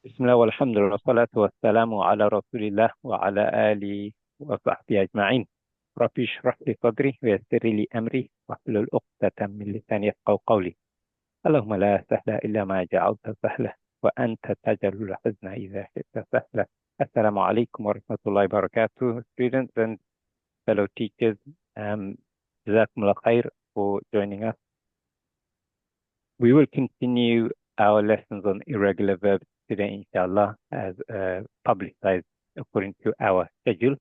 بسم الله والحمد لله والصلاة والسلام على رسول الله وعلى آله وصحبه أجمعين. ربي اشرح لي صدري ويسر لي أمري واحلل عقدة من لساني يفقهوا قولي. اللهم لا سهل إلا ما جعلته سهلا وأنت تجعل الحزن إذا شئت سهلا. السلام عليكم ورحمة الله وبركاته. Students and fellow teachers, جزاكم الله خير for joining us. We will continue our lessons on irregular verbs today, inshallah, as publicized according to our schedule.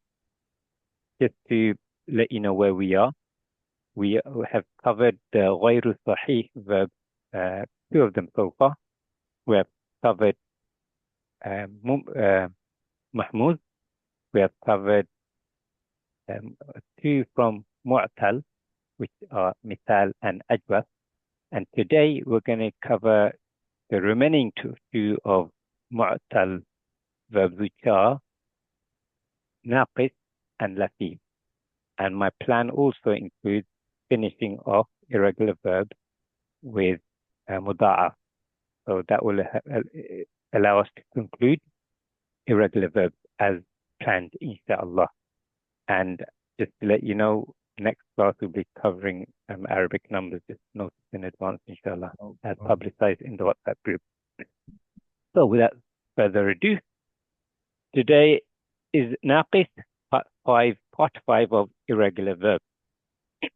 Just to let you know where we are, we have covered the غير صحيح verbs, two of them so far. We have covered mahmuz. We have covered two from mu'tal, which are misal and ajwas. And today we're going to cover the remaining two of mu'tal verbs, which are naqis and latif. And my plan also includes finishing off irregular verbs with muda'af. So that will allow us to conclude irregular verbs as planned, inshallah. And just to let you know, next class will be covering Arabic numbers. Just notice in advance, inshallah, as publicized in the WhatsApp group. So without further ado, today is naqis, part five of irregular verbs.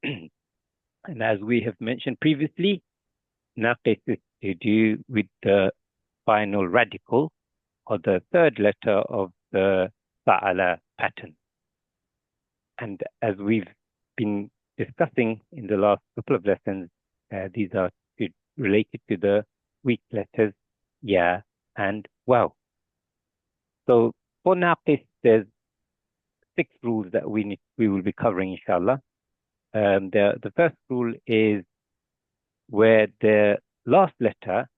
And as we have mentioned previously, naqis is to do with the final radical or the third letter of the fa'ala pattern. And as we've been discussing in the last couple of lessons, these are related to the weak letters ya and waw. So for naqis, there's 6 rules that we will be covering, inshallah. The first rule is where the last letter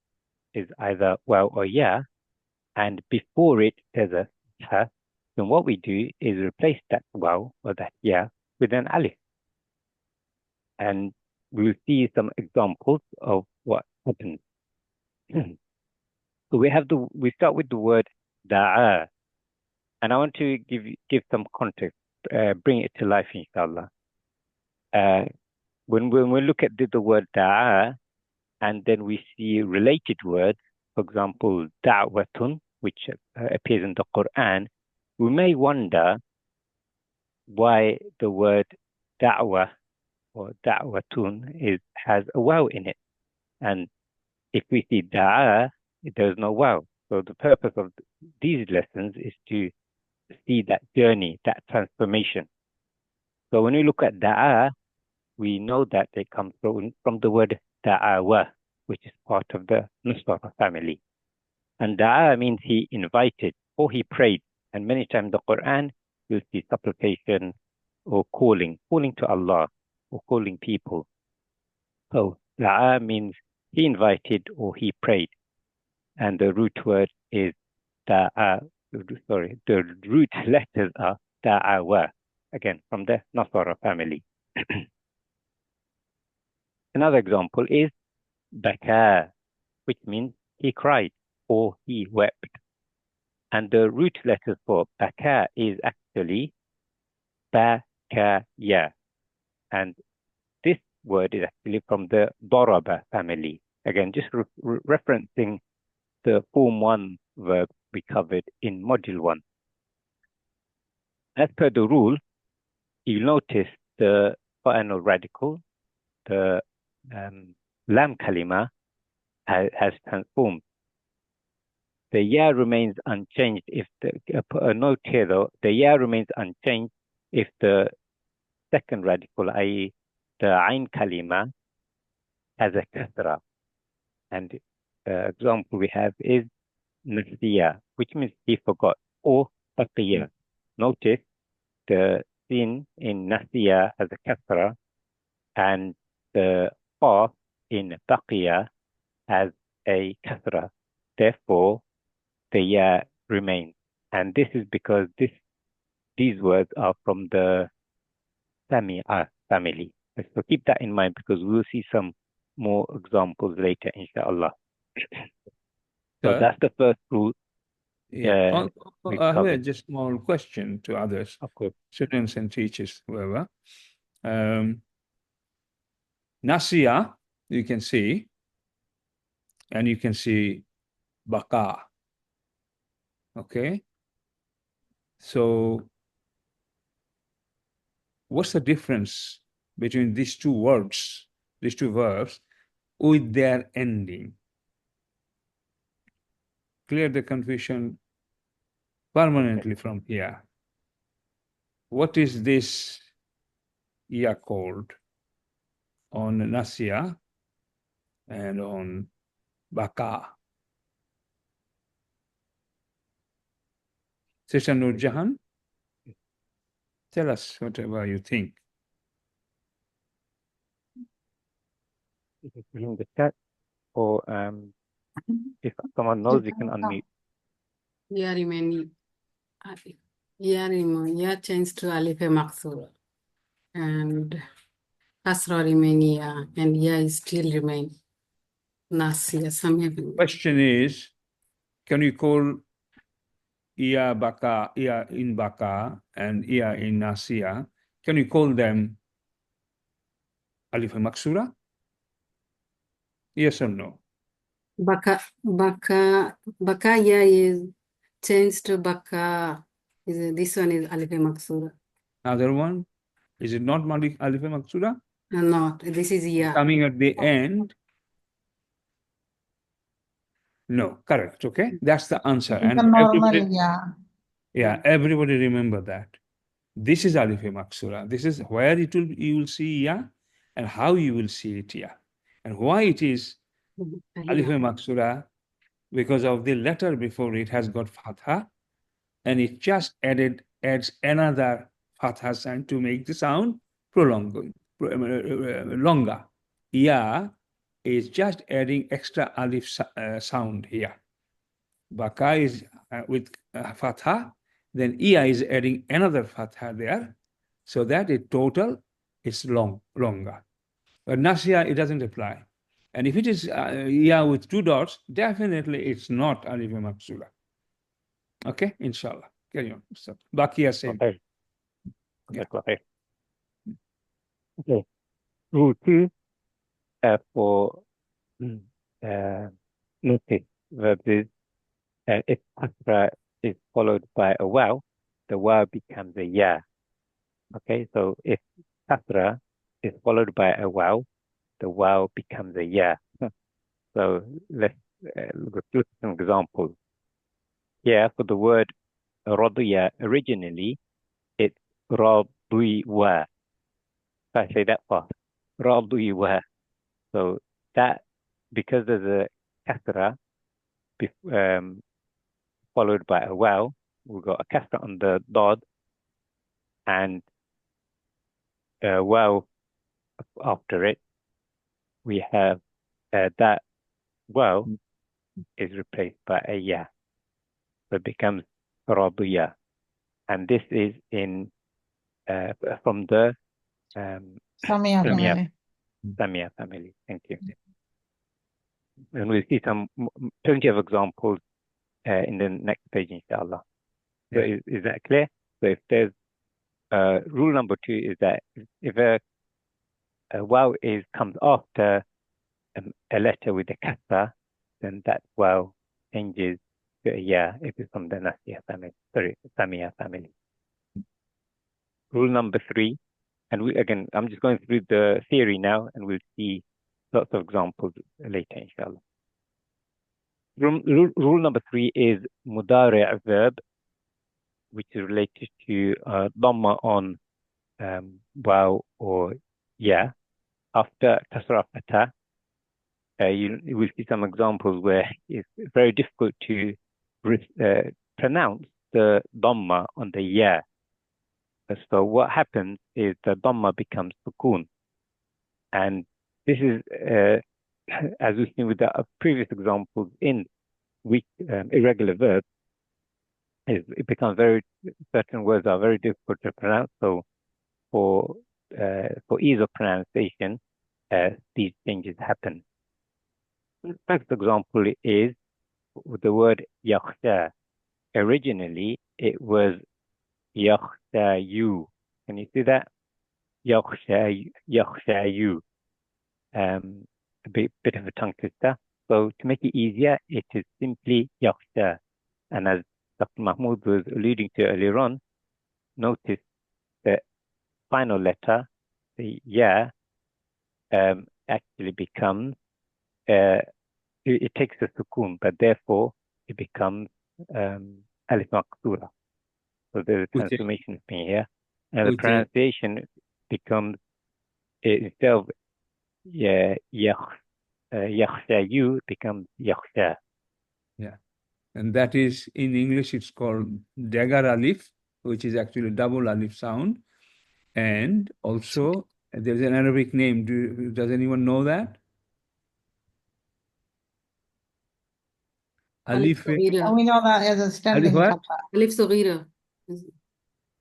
is either waw or ya, and before it there's a ha. Then what we do is replace that waw or that ya with an alif. And we'll see some examples of what happens. So we start with the word da'a. And I want to give some context, bring it to life, inshallah. When we look at the word da'a, and then we see related words, for example, da'watun, which appears in the Quran, we may wonder why the word da'wah or da'watun has a waw in it. And if we see da'a, there's no waw. So the purpose of these lessons is to see that journey, that transformation. So when we look at da'a, we know that it comes from the word da'awa, which is part of the Nusra family. And da'a means he invited or he prayed. And many times in the Quran, you'll see supplication or calling to Allah or calling people. So da'a means he invited or he prayed. And the root word is da'a. Sorry, the root letters are da'awa, again, from the Nasara family. Another example is baka, which means he cried or he wept. And the root letters for baka is actually bakaya. And this word is actually from the daraba family. Again, just referencing the Form 1 verb we covered in Module 1. As per the rule, you notice the final radical, the lam kalima, has transformed. The ya remains unchanged if a note here though, the ya remains unchanged if the second radical, i.e. the ain kalima, has a kasra. And the example we have is nasiya, which means he forgot, or baqiya. Notice the sin in nasiya has a kasra, and the fa in baqiya has a kasra. Therefore, the ya remains. And this is because these words are from the Sami'a family. So keep that in mind because we'll see some more examples later, inshallah. So that's the first rule. Yeah. we've I have covered. just small question to others, Of course. students and teachers, whoever. Nasiya, you can see, and you can see Baka. Okay. So what's the difference between these two words, these two verbs, with their ending? Clear the confusion permanently from here. What is this called on Nasiya and on Baka? Sister Nur Jahan, tell us whatever you think. Is it in the chat, or if someone knows, you can unmute. Yeah, remain. Yeah, changed to Alif Maksura. And Kasra remain, yeah. And yeah, still remain. Nasiya, some heaven. Question is, can you call Iya Baka, Iya in Baka, and Iya in Nasiya? Can you call them Alif Maksura? Yes or no? Baka, yeah, is changed to Baka. This one is Alif Maksura. Other one? Is it not Malik Alif Maksura? Not. This is yeah. Coming at the end? No, correct. Okay, that's the answer. And normal, yeah. Everybody remember that. This is Alif Maksura. This is where you will see ya, and how you will see it ya, and why it is Alif Maksura, because of the letter before it has got Fatha, and it just adds another Fatha sign to make the sound longer. Ya is just adding extra Alif sound here. Baka is with Fatha, then Iya is adding another Fatha there, so that it total is longer. But Nasiya, it doesn't apply. And if it is Iya with two dots, definitely it's not Alif Maksura. Okay, inshallah. Carry on. So, Bakiya same. Okay. Yeah. Okay. Rule 2 for notice verbs is if kasra is followed by a waw, the waw becomes a ya. Okay, so if kasra is followed by a waw, the waw becomes a ya. So let's look at some examples. Here for the word radiya, originally it's radiwa. If I say that fast, radiwa. So that, because there's a kasra followed by a waw, we've got a kasra on the dod and a waw after it. We have that waw is replaced by a ya. So it becomes radiya. And this is in from the Samia Samia family. Thank you. And we'll see plenty of examples in the next page, inshallah. So is that clear? So if there's rule number 2 is that if a waw comes after a letter with a kasra, then that waw changes to a ya if it's from the Nasiya family. Sorry, Samia family. Rule number 3, and again, I'm just going through the theory now, and we'll see lots of examples later, inshallah. Rule number 3 is mudari' verb, which is related to dhamma on waw or ya. After kasra fatha, you will see some examples where it's very difficult to pronounce the dhamma on the ya. So what happens is the dhamma becomes sukun. And this is, as we've seen with the previous examples in weak irregular verbs, it becomes certain words are very difficult to pronounce. So for ease of pronunciation, these changes happen. The first example is the word yakhsha. originally it was yakhshayu. Can you see that? Yakhshayu. A bit of a tongue twister. So to make it easier, it is simply yakhsha. And as Dr. Mahmoud was alluding to earlier on, notice the final letter, the ya, actually becomes, it takes a sukoon, but therefore it becomes alif maqsura. So there's a transformation of me here. And the pronunciation becomes, instead of yakhshayu, becomes yakhsha. Yeah. And that is, in English, it's called dagger alif, which is actually double alif sound. And also, there's an Arabic name. Does anyone know that? Alif Saghira. We know that as a standing fatha. Alif Saghira.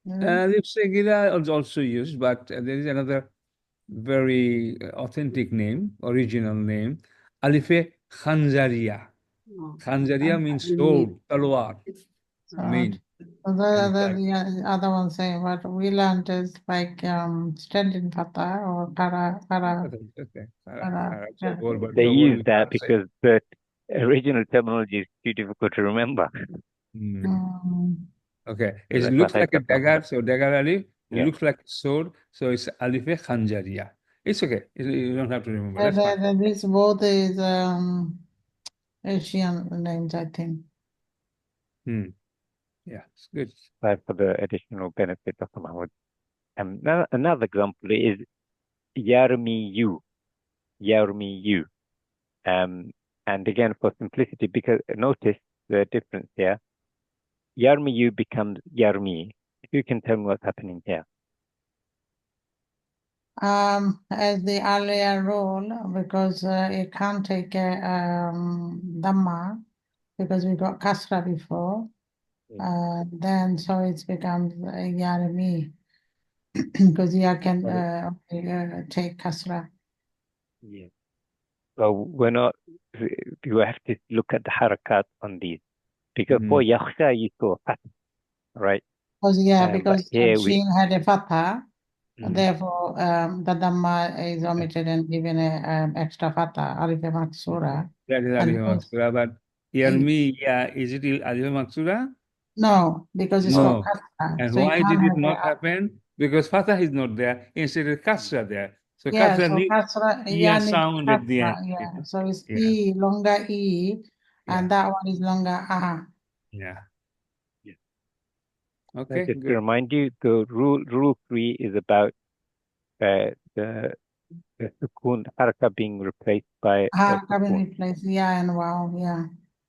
Alif Saghira is also used, but there is another very authentic name, original name, Alif Khanzariya. Khanzariya means sword, talwar. Mean. The other one saying what we learned is like standing fatha or para. They use that because the original terminology is too difficult to remember. Okay, it looks like a dagger, so dagger alif. It looks like a sword, so it's alif khanjariya. It's okay. You don't have to remember. That's fine. This both is Asian names, I think. Yeah, it's good. For the additional benefit of Mahmoud. Another example is Yarmiyu. Yarmiyu. And again, for simplicity, because notice the difference here. Yarmiyu becomes Yarmi. If you can tell me what's happening here. As the earlier rule, because it can't take a Dhamma, because we got Kasra before, then so it's becomes Yarmi, because you can take Kasra. Yeah. So we're not, you have to look at the harakat on these. Because for yakhsha, you saw fatha, right? Because she had a fatha, therefore the Dhamma is omitted and given a extra fatha, alif maksura. That is alif maksura, but Yarmi, is it alif maksura? No, because it's got kasra. And so why did it not happen? Because fatha is not there, instead of kasra there. So kasra needs sound at the end. Yeah, so it's E, longer E, and that one is longer A. Yeah. Okay. Just to remind you, the rule 3 is about the sukoon haraka being replaced by haraka being replaced, and wow,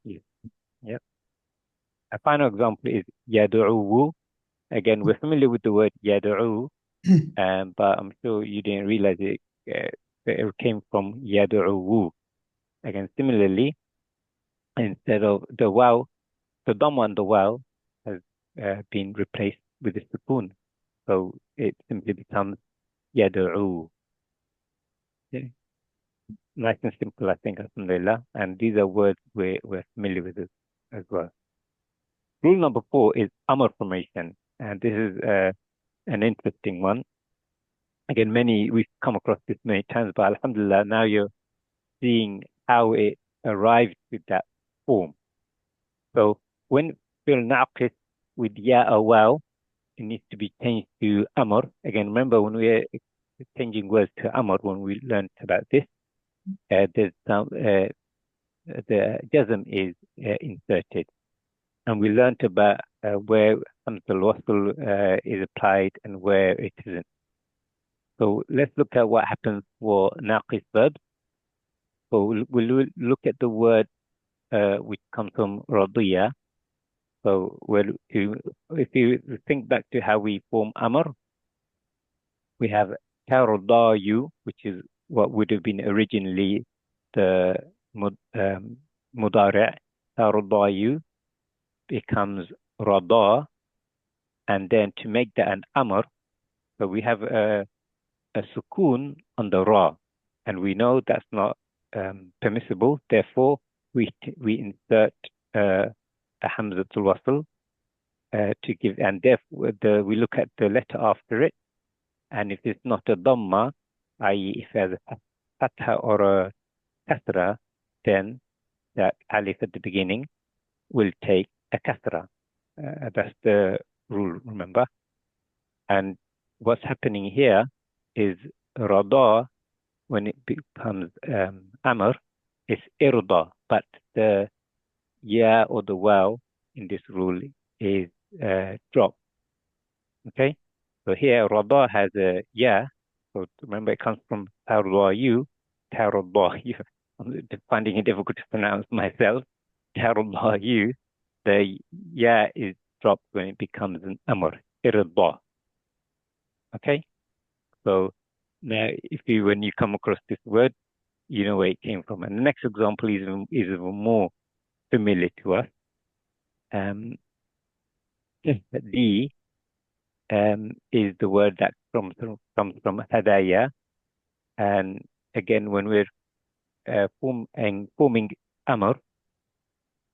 Yep. A final example is yadu'u. Again, we're familiar with the word yadu'u, but I'm sure you didn't realize it came from yadu'u. Again, similarly, instead of the waw, the dhamma on the waw has been replaced with the sukoon. So it simply becomes yadu'u. Okay. Nice and simple, I think, alhamdulillah. And these are words we're familiar with as well. Rule number 4 is amr formation. And this is an interesting one. Again, we've come across this many times, but alhamdulillah, now you're seeing how it arrived with that form. So when fi'l naqis with ya or waw, it needs to be changed to amr. Again, remember when we're changing words to amr, when we learned about this, there's some, the jazm is inserted. And we learned about where hamzatul wasl is applied and where it isn't. So let's look at what happens for naqis verbs. So we'll look at the word which comes from radiya. So if you think back to how we form amr, we have karadayu, which is what would have been originally the mudari'. Karadayu becomes rada, and then to make that an amr, so we have a sukoon on the ra, and we know that's not permissible. Therefore, we insert a hamzatul wasl to give, and therefore we look at the letter after it, and if it's not a dhamma, i.e. if there's a fatha or a kasra, then that alif at the beginning will take a kasra. That's the rule, remember? And what's happening here is rada, when it becomes amr, is irda, but the ya or the waw in this rule is dropped. Okay, so here rada has a ya, so remember it comes from tardayu, tardayu. I'm finding it difficult to pronounce myself. Tardayu, the ya is dropped when it becomes an amr, irda. Okay, so now when you come across this word, you know where it came from. And the next example is even more familiar to us. D is the word that comes from hadaya, and again, when we're forming amr,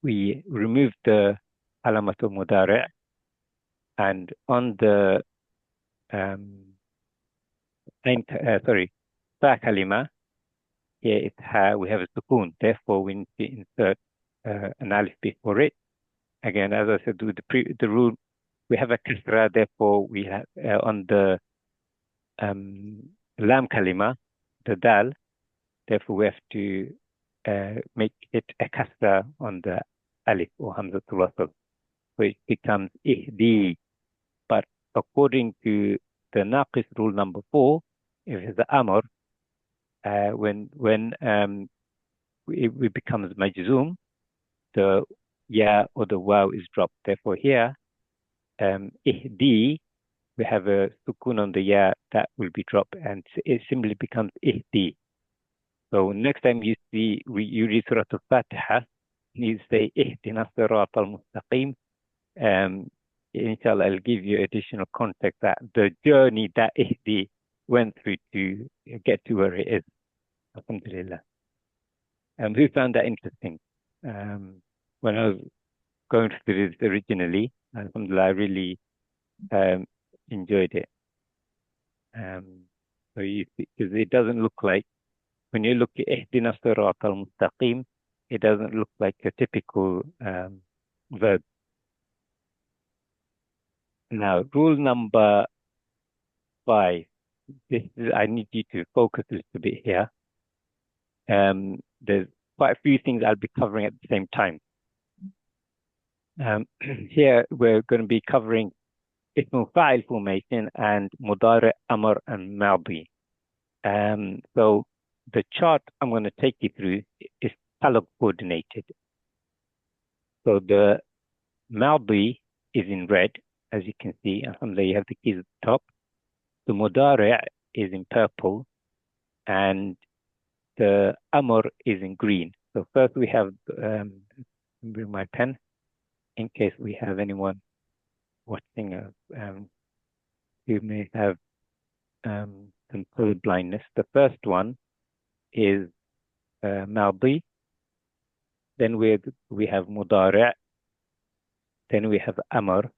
we remove the alamat al-mudari', and on the fa kalima, here it's ha, we have a sukun, therefore we need to insert an alif before it. Again, as I said, with the rule, we have a kasra, therefore we have on the lam kalima, the dal, therefore we have to make it a kasra on the alif or hamzatul wasl, so it becomes ihdi. But according to the naqis rule number 4, if it's the amr, when it becomes majzoom, the ya or the waw is dropped. Therefore here, ihdi, we have a sukun on the ya that will be dropped, and it simply becomes ihdi. So next time you read Surah Al-Fatiha, you say ihdina sirat al-mustaqim. Inshallah, I'll give you additional context that the journey that ihdi went through to get to where it is. Alhamdulillah. Who found that interesting? When I was going through this originally, alhamdulillah, I really enjoyed it. So because it doesn't look like, when you look at ihdina sirat al-mustaqim, it doesn't look like a typical verb. Now, rule number 5. I need you to focus a little bit here. There's quite a few things I'll be covering at the same time. Here, we're going to be covering ism fa'il formation and mudari', amr, and madi. So the chart I'm going to take you through is color coordinated. So the madi is in red, as you can see. Alhamdulillah, you have the keys at the top. The mudari' is in purple, and the amr is in green. So first we have, bring my pen in case we have anyone watching who may have some color blindness. The first one is madi, then we have mudari', then we have amr,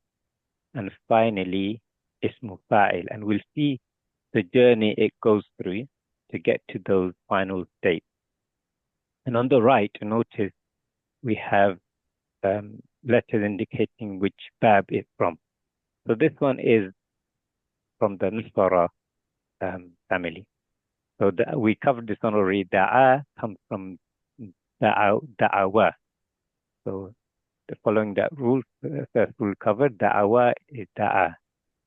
and finally ismu fa'il, and we'll see the journey it goes through to get to those final states. And on the right, notice we have letters indicating which bab it's from. So this one is from the Nasara family. So we covered this one already. Da'a comes from da'awa. So following that rule, first rule covered, da'awa is da'a.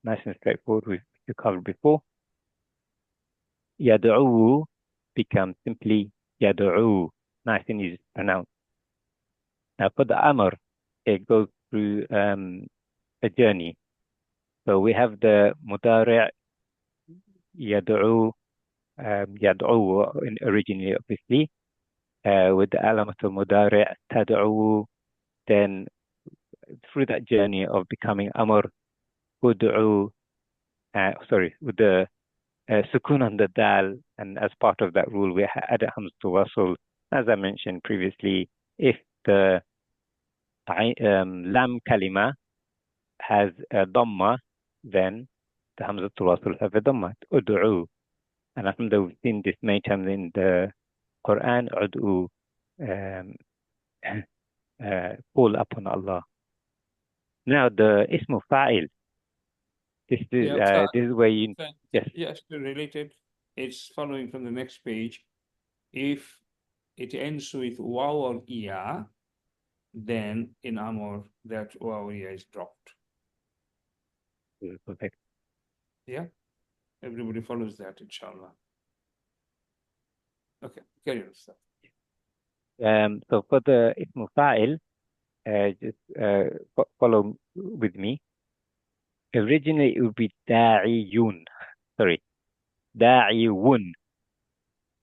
Nice and straightforward, which we covered before. Yad'u becomes simply yad'u. Nice and easy to pronounce. Now for the amr, it goes through a journey. So we have the mudari' yad'u, originally obviously, with the alamat al-mudari' tad'u, then through that journey of becoming amr, ud'u, with the sukun on the dal, and as part of that rule, we add hamzatul wasl. As I mentioned previously, if the lam kalima has a dhamma, then the Hamzatul Wasl have a dhamma. Ud'u. And alhamdulillah, we've seen this many times in the Quran. Ud'u, call upon Allah. Now the ismu fa'il. This is where you yes. Yes, related. It's following from the next page. If it ends with waw or iya, then in Amr that waw or iya is dropped. Perfect. Yeah, everybody follows that, inshallah. Okay, carry on, sir. So for the ismu fa'il, just follow with me. Originally, it would be da'iyun. Sorry, da'iyun.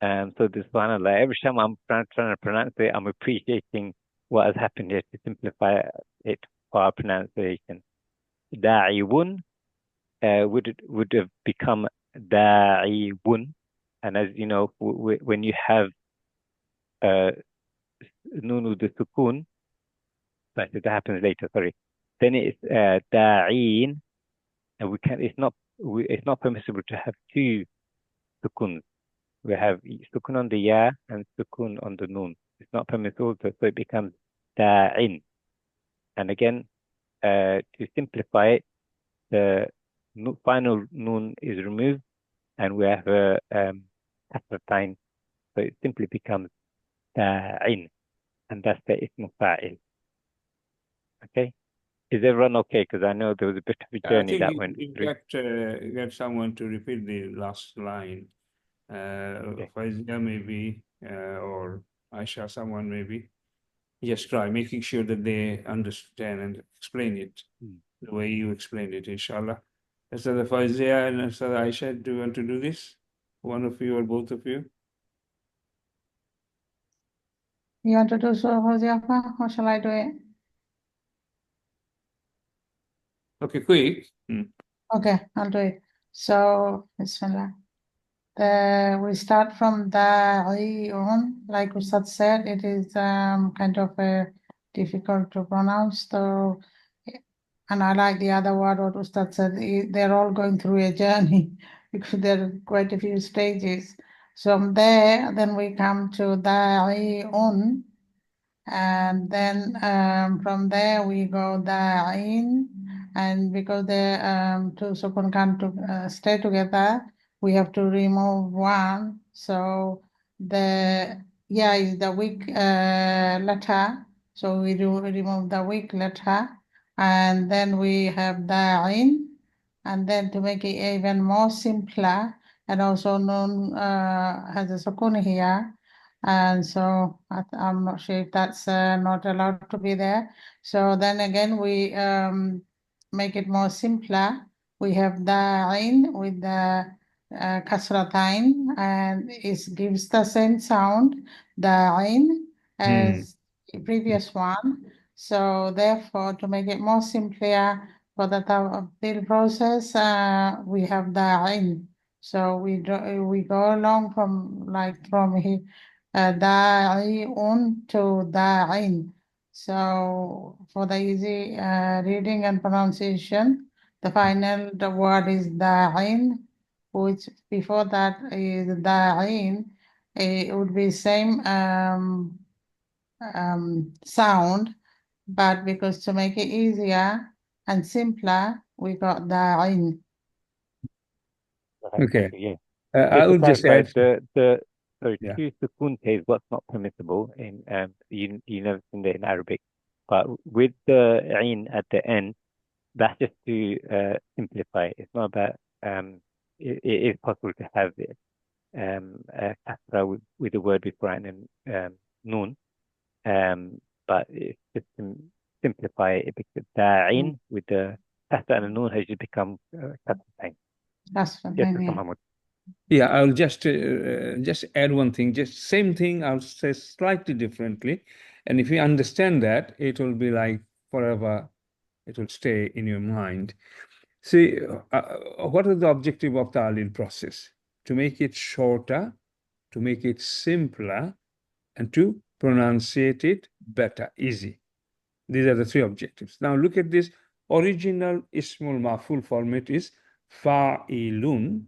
So this subhanAllah, every time I'm trying to pronounce it, I'm appreciating what has happened here to simplify it for our pronunciation. Da'iyun would have become da'iyun. And as you know, when you have nun with the sukun, but that happens later, sorry. Then it's da'in, and it's not permissible to have two sukuns. We have sukun on the ya and sukun on the nun. It's not permissible, so it becomes da'in. And again, to simplify it, the final nun is removed, and we have a kasratain, so it simply becomes da'in, and that's the ismu fa'il. Okay, is everyone okay? Because I know there was a bit of a journey that went through. Got someone to repeat the last line. Okay. Faizia maybe, or Aisha, someone maybe. Just try making sure that they understand and explain it the way you explained it, inshallah. Ustad Faizia and Ustad Aisha, do you want to do this? One of you or both of you? You want to do so, Josefa, or shall I do it? Okay, quick. Okay, I'll do it. So, Bismillah. We start from da'iyun, like Ustad said, it is kind of difficult to pronounce. So, and I like the other word what Ustad said, they're all going through a journey because there are quite a few stages. So from there, then we come to da'iyun, and then from there we go da'in, and because the two sukun can't stay together, we have to remove one. So the is the weak letter, so we remove the weak letter, and then we have da'in, and then to make it even more simpler, and also nun has a sukun here. And so I'm not sure if that's not allowed to be there. So then again, we make it more simpler. We have da'in with the kasratain, and it gives the same sound, da'in, as the previous one. So therefore, to make it more simpler for the tabdil process, we have da'in. So we go along from here. Da'i'un to da'in. So for the easy reading and pronunciation, the word is da'in, which before that is da'in. It would be same sound, but because to make it easier and simpler, we got da'in. Okay. Yeah. I will just add. Sorry, two sukun is what's not permissible in you never seen that in Arabic, but with the ain at the end, that's just to simplify. It's not about it is possible to have it a kasra with the word before and noon, but it's just to simplify it because da'in with the kasra and noon has just become kasra. That's fine. Yes, Yeah. Muhammad. Yeah, I'll just add one thing, just same thing, I'll say slightly differently. And if you understand that, it will be like forever, it will stay in your mind. See, what is the objective of the ta'lil process? To make it shorter, to make it simpler, and to pronunciate it better, easy. These are the three objectives. Now look at this original ismul maf'ul format is fa'ilun.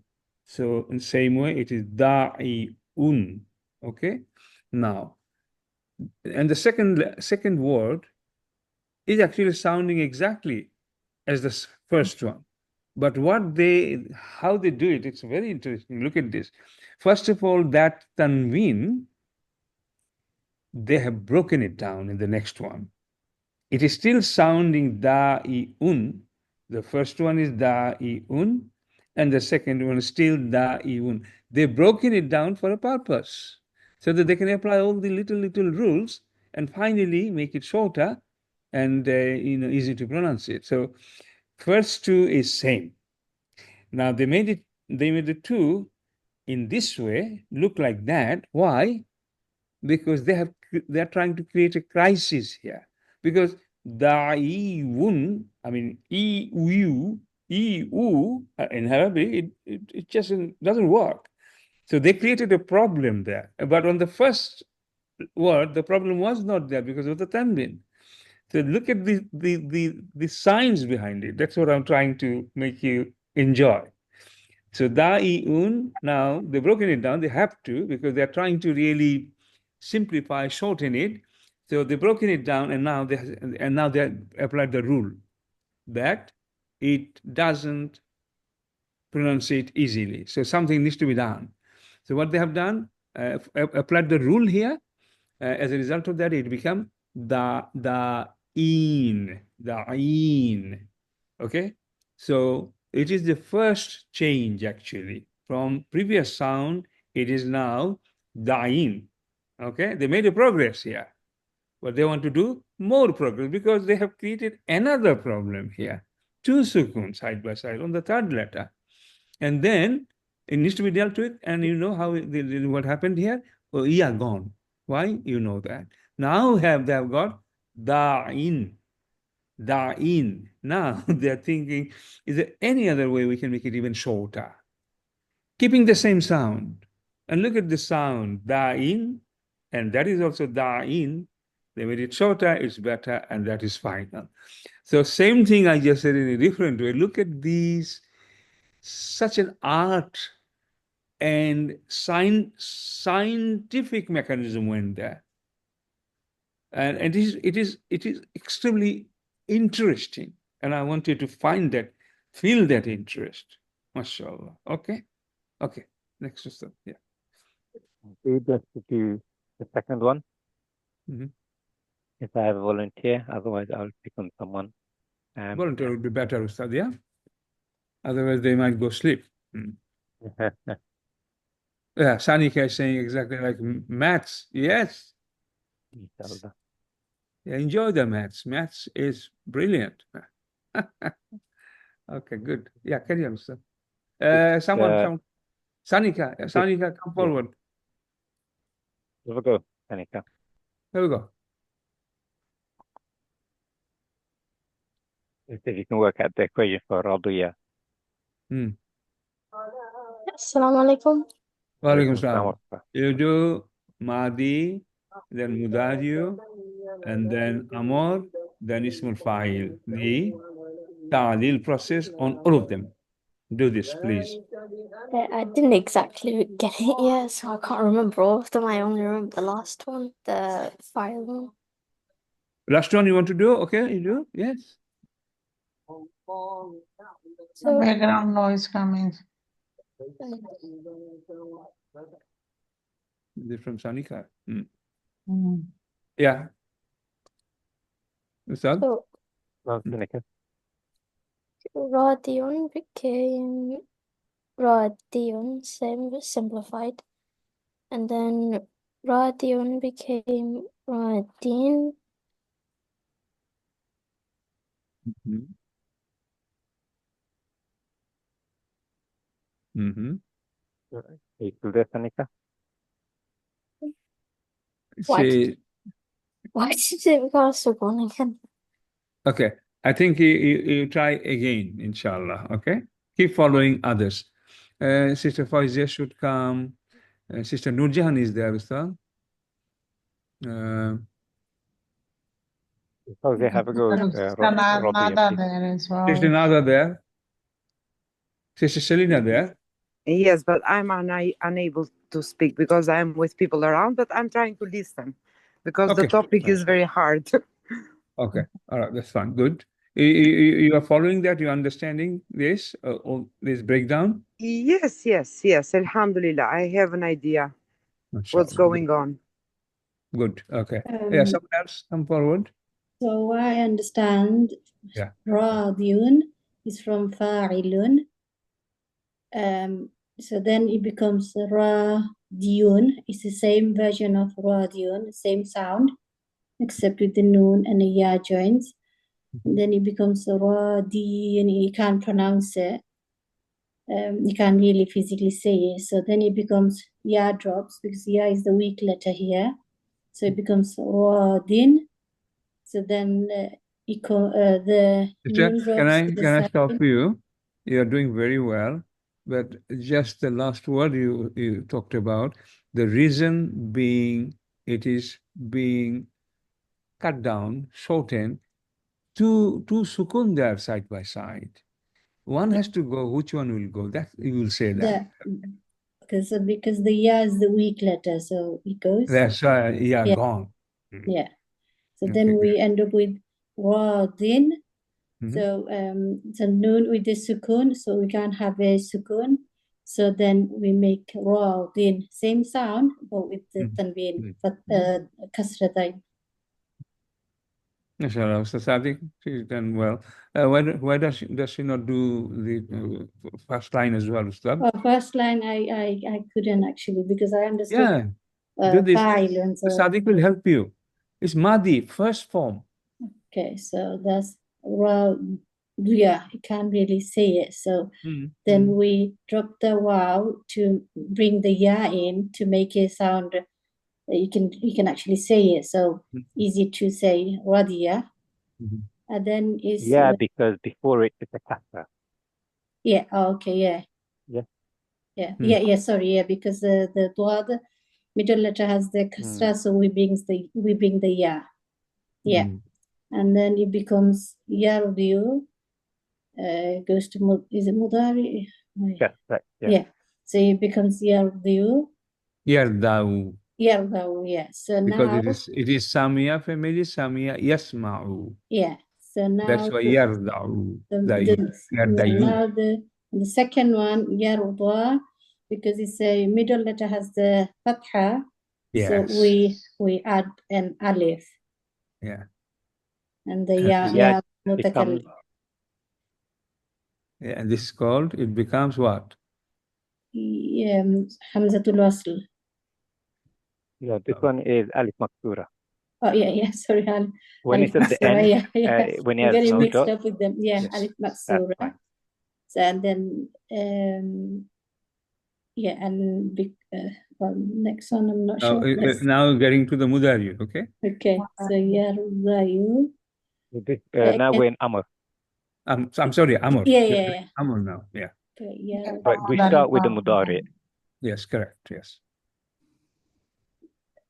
So in the same way, it is da'i'un. Okay. Now, and the second word is actually sounding exactly as the first one. But how they do it, it's very interesting. Look at this. First of all, that tanween, they have broken it down in the next one. It is still sounding da'i'un. The first one is da'i'un, and the second one is still da'i'un. They've broken it down for a purpose, so that they can apply all the little rules and finally make it shorter and easy to pronounce it. So first two is same. Now they made the two in this way look like that. Why? Because they're trying to create a crisis here. Because da'i'un, I mean e-u, in Arabic, it just doesn't work. So they created a problem there. But on the first word, the problem was not there because of the tanwin. So look at the signs behind it. That's what I'm trying to make you enjoy. So da'i'un, now they've broken it down. They have to, because they're trying to really simplify, shorten it. So they've broken it down, and now they applied the rule that it doesn't pronounce it easily. So something needs to be done. So what they have done, applied the rule here. As a result of that, it become da'in. Okay, so it is the first change actually from previous sound. It is now da'in. Okay, they made a progress here, but they want to do more progress because they have created another problem here. Two sukun side by side on the third letter, and then it needs to be dealt with. And you know how what happened here? Oh, yeah, gone. Why? You know that. Now they have got da'in. Da'in. Now they're thinking, is there any other way we can make it even shorter? Keeping the same sound. And look at the sound, da'in, and that is also da'in. They made it shorter, it's better, and that is final. So same thing I just said in a different way. Look at these, such an art and scientific mechanism went there. And it is extremely interesting. And I want you to feel that interest. MashaAllah. Okay? Okay. Next question. Yeah. We just do the second one. Mm-hmm. If I have a volunteer, otherwise I'll pick on someone. Volunteer would be better, Ustad, yeah? Otherwise they might go sleep. Yeah, Sanika is saying exactly like maths. Yes. Inshallah. Yeah, enjoy the maths. Maths is brilliant. Okay, good. Yeah, carry on, Ustad. Someone, Sanika, come forward. Here we go, Sanika. Here we go. If you can work out the equation for Radiya. Assalamu alaikum. Wa alaikum salam. You do Madi, then Mudariyo, and then Amor, then Ismul Fa'il. The Ta'lil process on all of them. Do this, please. I didn't exactly get it yet, so I can't remember all of them. I only remember the last one, the file one. Last one you want to do? Okay, you do? Yes. So, Background noise coming. Is it from Sanika? Yeah. Ustad? so Sanika. Radion became Radion, simplified, and then Radion became Radin. Are you still there, Sanika? Why See, did it go so gone again? okay, I think you try again, inshallah. Okay, keep following others. Sister Faizia should come. Sister Nurjahan is there, Ustad. So they have a go, There's Rabia, another please. there as well. There's another there. Sister Selena there. Yes, but I'm unable to speak because I'm with people around, but I'm trying to listen because the Okay. topic is very hard. Okay. All right. That's fine. Good. You are following that? You're understanding this, this breakdown? Yes. Alhamdulillah. I have an idea what's Mashallah. going on. Good. Okay. Yeah, someone else come forward. So I understand Yeah. radiyun is from fa'ilun. So then it becomes radiyun. It's the same version of radiyun, same sound, except with the noon and the ya joins. And then it becomes radiyun. You can't pronounce it. You can't really physically say it. So then it becomes ya drops because ya is the weak letter here. So it becomes radin. So then the Sister, noon drops can I to the can I stop second. you? You're doing very well, but just the last word you talked about, the reason being it is being cut down, shortened, two sukun there side by side. One has to go. Which one will go? That you will say that. Because the ya is the weak letter, so it goes. That's Yeah. gone. Yeah. So Okay, then we good. end up with radin. Mhm. So noon with the sukun, so we can't have a sukun. So then we make radin, same sound, but with the tanween, but kasratain. Mashallah, Mr. Sadiq, she's done well. Why does she not do the first line as well, Ustad? First line, I couldn't actually because I understood. Yeah, do this. Fa'il and so. Sadiq will help you. It's Madi, first form. Okay, so that's yeah, I can't really say it. So then we drop the wow to bring the ya in to make it sound. You can actually say it. So easy to say radiya. And then is Yeah, because before it, it's a kasra. yeah. Okay. Yeah. Yeah. Sorry. Yeah, because the dua, the middle letter has the kasra, so we bring the ya. Yeah. And then it becomes yardiyu, goes to, is it mudari? Yes, right. Yeah. So it becomes yardiyu. Yardau. Yardau, yeah. So Because now. it is Samia family, Samia Yasma'u. Yeah. So now. That's why Yardau. Now the second one, yarda, because it's a middle letter has the fatha. Yes. So we add an alif. Yeah. And the ya becomes. Yeah, and this is called, it becomes what? Hamzatul wasl. Yeah, this one is alif maksura. Oh yeah, sorry. When it's at the end, when I'm it has getting no mixed dot. up with them. Yeah, Yes. alif maksura. So and then next one I'm not sure. Now getting to the mudari, okay? Okay, so yardayu. Now we're in Amr. I'm sorry, Amr. Yeah. Amr now, yeah. Okay, But we start with the mudari. Yes, correct, yes.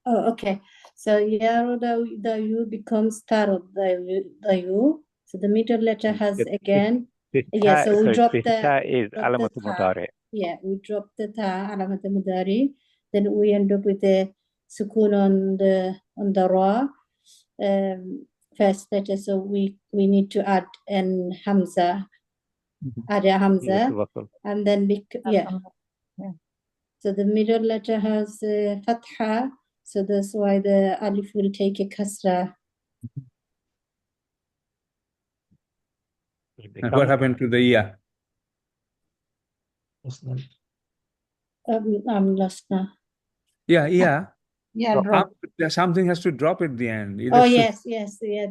Oh, okay. So yardayu becomes taradayu. So the middle letter has again. Yeah, so we drop the ta is alamatul mudari. Yeah, we drop the ta alamatul mudari. Then we end up with the sukun on the ra first letter. So we need to add an hamza, add a hamza, and then So the middle letter has fatha. So that's why the alif will take a kasra. And what happened to the ya? I'm lost now. Yeah. Drop. Something has to drop at the end. Either yes.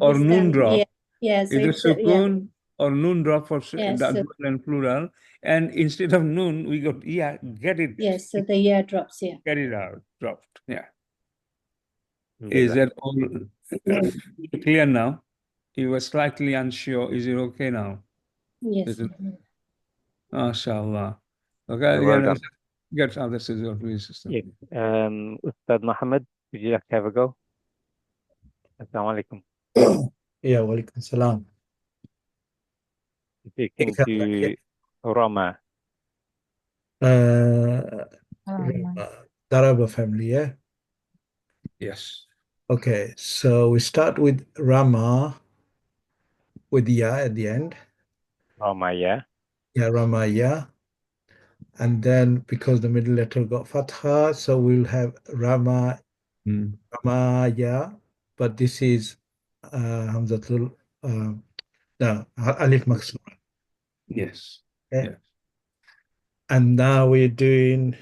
Or noon drop. Yes. Either sukun or noon drop for and plural. And instead of noon, we got get it. Yes, so the ya drops here. Get it out, dropped. Yeah. Is that all clear now? You were slightly unsure. Is it okay now? Yes. MashaAllah. Okay, Well done. Get other scissors, please. Yes. Ustad Muhammad, would you like to have a go? Assalamu alaikum. Yeah, walaikum salam. Speaking to Rama. Daraba family, yeah? Yes. Okay, so we start with Rama with ya at the end. Rama, yeah. Yeah, Rama, yeah. And then because the middle letter got fatha, so we'll have Rama, Rama, yeah. But this is Hamzatul, no, Alif Maksura. Yes. Okay. Yes. And now we're doing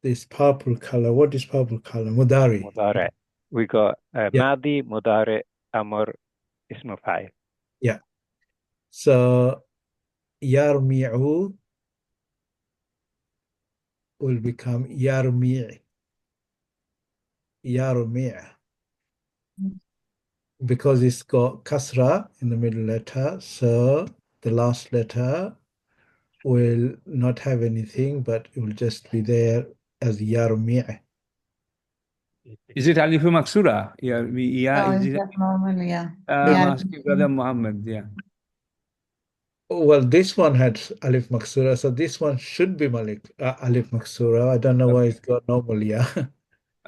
this purple color. What is purple color? Mudari. Mudare. We got Yeah. Madi, Mudare, Amr, Ism Fa'il. Yeah. So Yarmi'u will become Yarmi'. Yarmi'. Because it's got kasra in the middle letter, so the last letter will not have anything, but it will just be there as Yarmi'. Is it Alif Maksura? Yeah, No, is it's it? just normal, yeah. I'm asking Brother Muhammad, yeah. Well, this one had Alif Maksura, so this one should be Alif Maksura. I don't know why it's got normal, yeah.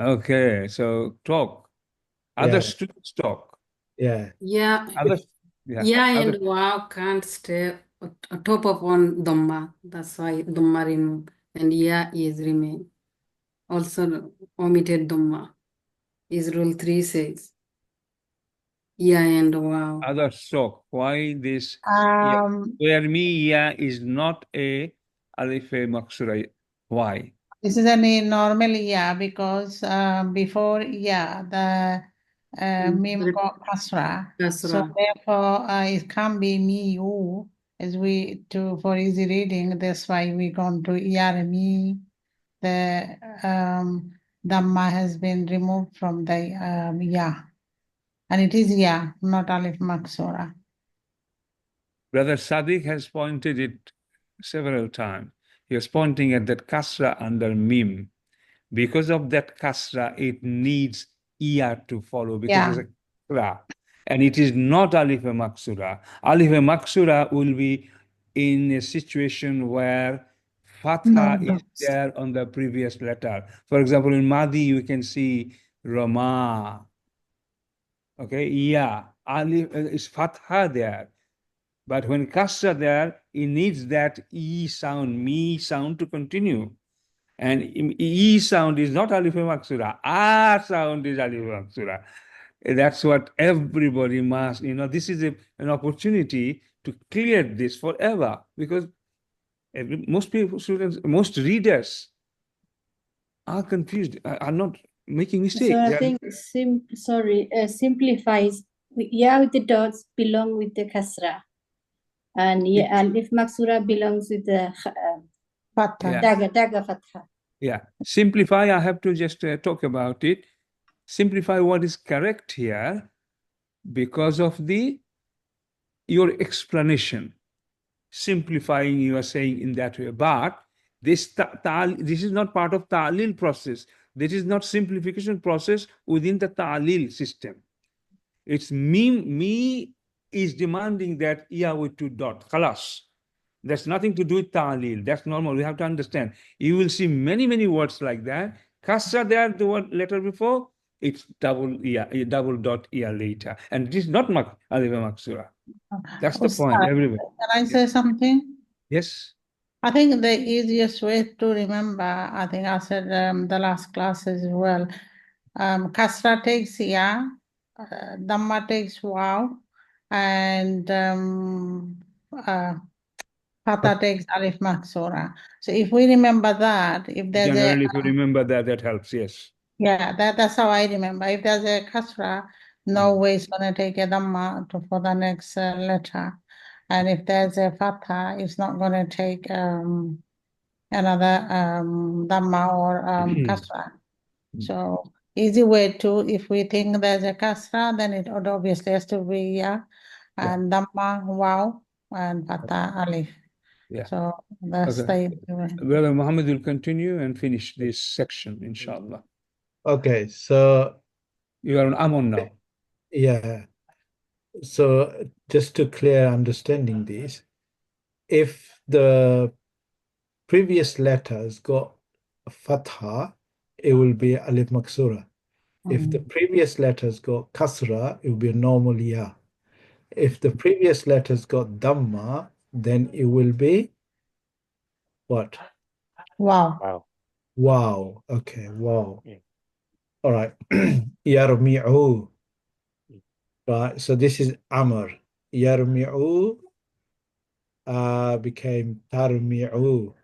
Okay, so talk. Other students talk. Yeah. Yeah, Others, and wow can't stay top of on Dhamma. That's why Dhamma removed. And yeah is remain. Also omitted Dhamma. Is rule 3 says. Yeah and wow. Others talk. Why this? Where is not a Alif Maksura. Why? This is a normal yeah because before yeah the mim got kasra. So therefore it can't be me you as we do for easy reading. That's why we gone to me. The Dhamma has been removed from the yeah. And it is yeah, not Alif Maksura. Brother Sadiq has pointed it several times. He was pointing at that kasra under mim. Because of that kasra, it needs ER to follow because it's a kasra. And it is not Alif Maksura. Alif Maksura will be in a situation where Fatha is there on the previous letter. For example, in Madi, you can see Rama. Okay, yeah, Alif is Fatha there. But when kasra there, it needs that E sound, me sound to continue. And E sound is not Alif Maksura. R sound is Alif Maksura. That's what everybody must, this is an opportunity to clear this forever because most people, students, most readers are confused, are not making mistakes. So I think simplifies. Yeah, with the dots belong with the kasra. And yeah, Alif Maksura belongs with the daga fatha. Yeah, simplify, I have to just talk about it. Simplify what is correct here because of your explanation. Simplifying, you are saying in that way, but this is not part of ta'lil process. This is not simplification process within the ta'lil system. It's me is demanding that iya with 2 dots. Khalas. That's nothing to do with ta'lil. That's normal. We have to understand. You will see many, many words like that. Kasra there, the word letter before, it's double dot iya later. And this is not Alif Maksura. That's the point. Everybody. Can I say something? Yes. I think the easiest way to remember, I think I said the last class as well. Kasra takes ya, Dhamma takes wow, and Fatha takes Alif Maksura. So if we remember that, if there's Generally, if you remember that helps, yes. Yeah, that's how I remember. If there's a kasra, no way it's going to take a dhamma for the next letter. And if there's a fatha, it's not going to take another dhamma or kasra. So easy way to, if we think there's a kasra, then it would obviously has to be yeah, and dhamma, wow, and fatha, alif. Yeah. So that's the easy way. Brother Muhammad will continue and finish this section, inshallah. Okay, so you are on Amon now. Yeah. So just to clear understanding this, if the previous letters got a fatha, it will be alif maksura. If the previous letters got kasra, it will be a normal ya. If the previous letters got dhamma, then it will be what? Wow. Wow. Wow. Okay, wow. Yeah. All right. Yarmi'u. Right. So this is Amr. Yarmi'u became tarmi'u.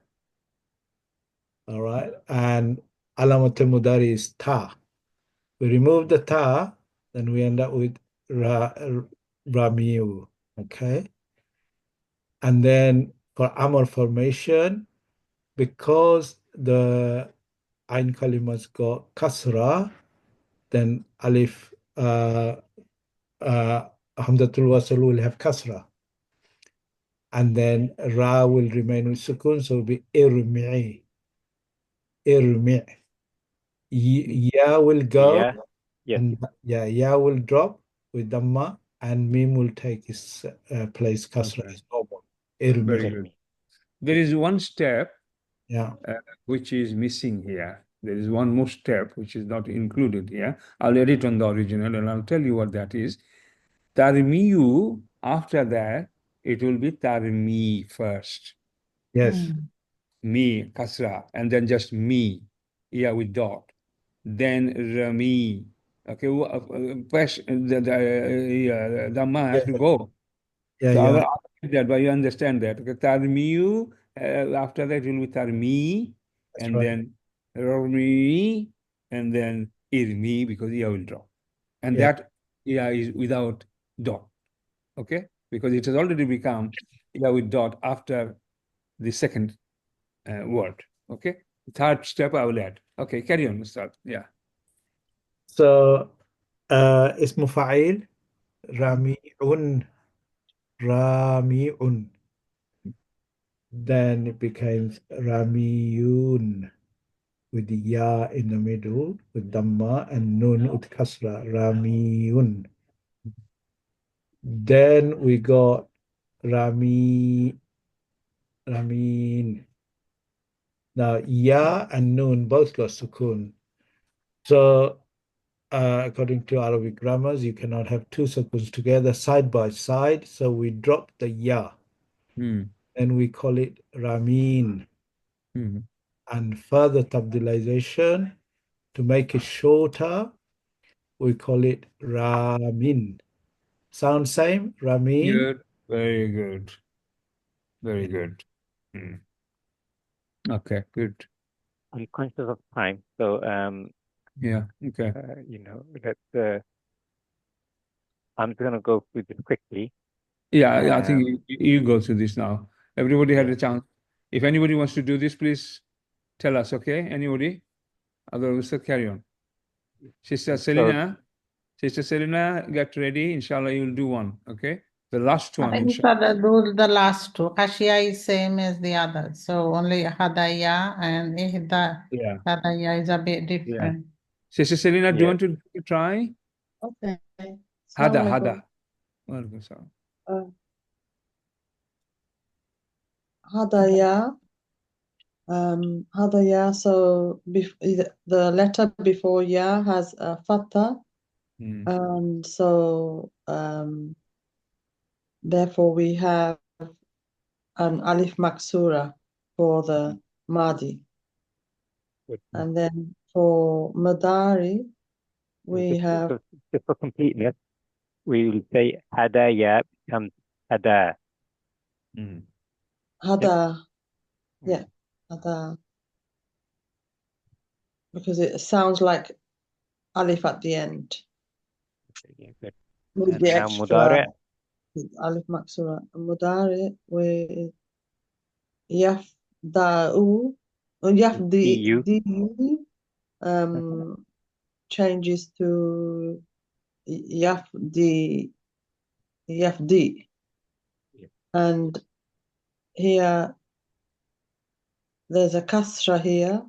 All right. And alamatul mudari is ta. We remove the ta, then we end up with rami'u. Okay. And then for Amr formation, because the Ain kalima's got kasra, then alif Hamzatul Wasl will have kasra. And then Ra will remain with sukun, so it will be irmi'i. Irmi'. Ya will go, Yeah. Yes. and ya will drop with Dhamma, and Mim will take its place, kasra Okay. is normal. Very Irmi'. good. There is one step Yeah. which is missing here. There is one more step which is not included here. I'll edit on the original and I'll tell you what that is. Tarmiyu, after that, it will be tarmi first. Yes. Me, kasra, and then just me, yeah, with dot. Then rami. Okay, first the dhamma has to go. Yeah, So I yeah. will ask that, but you understand that. Okay, tarmiyu, after that it will be tarmi, That's and right. then rami, and then irmi, because yeah will drop. And Yeah. that yeah is without dot. Okay, because it has already become yeah with dot after the second word. Okay, third step I will add. Okay, carry on, Mr. Yeah. So, اسم فاعل راميٌ. Rami'un. Then it becomes Ramiyun with the Ya in the middle with Dhamma and Nun with Kasra. Ramiyun. Then we got Ramin. Now Ya and Nun both got Sukun. So according to Arabic grammars, you cannot have two sukuns together side by side. So we drop the Ya. And we call it Ramin. And further tabdilization, to make it shorter, we call it Ramin. Sound same? Ramin? Good. Very good. Very good. Okay, good. I'm conscious of time, so Yeah, okay. you know, let's. I'm just gonna go through this quickly. Yeah, I think you go through this now. Everybody had Yeah. a chance. If anybody wants to do this, please tell us, okay? Anybody? Otherwise, we'll carry on. Sister Selena, get ready. Inshallah, you'll do one, okay? The last one, inshallah. Inshallah, do the last two. Ashia is same as the others. So only Hadaya and Ihda. Yeah. Hadaya is a bit different. Sister Selena, do you Yeah. want to try? Okay. Hada. Assalamualaikum. Walaikum salam. Hadaya. Hadaya. So the letter before ya has a fatha, and so therefore we have an alif maksura for the madi, and then for madari we have. Just for completeness, we will say Hadaya becomes Hada. Hada, yeah, Hada, because it sounds like alif at the end. Yeah, good. With And the now extra Mudari. alif maksura. Mudari with yafda'u, yafdi, changes to yafdi, and here there's a kasra here,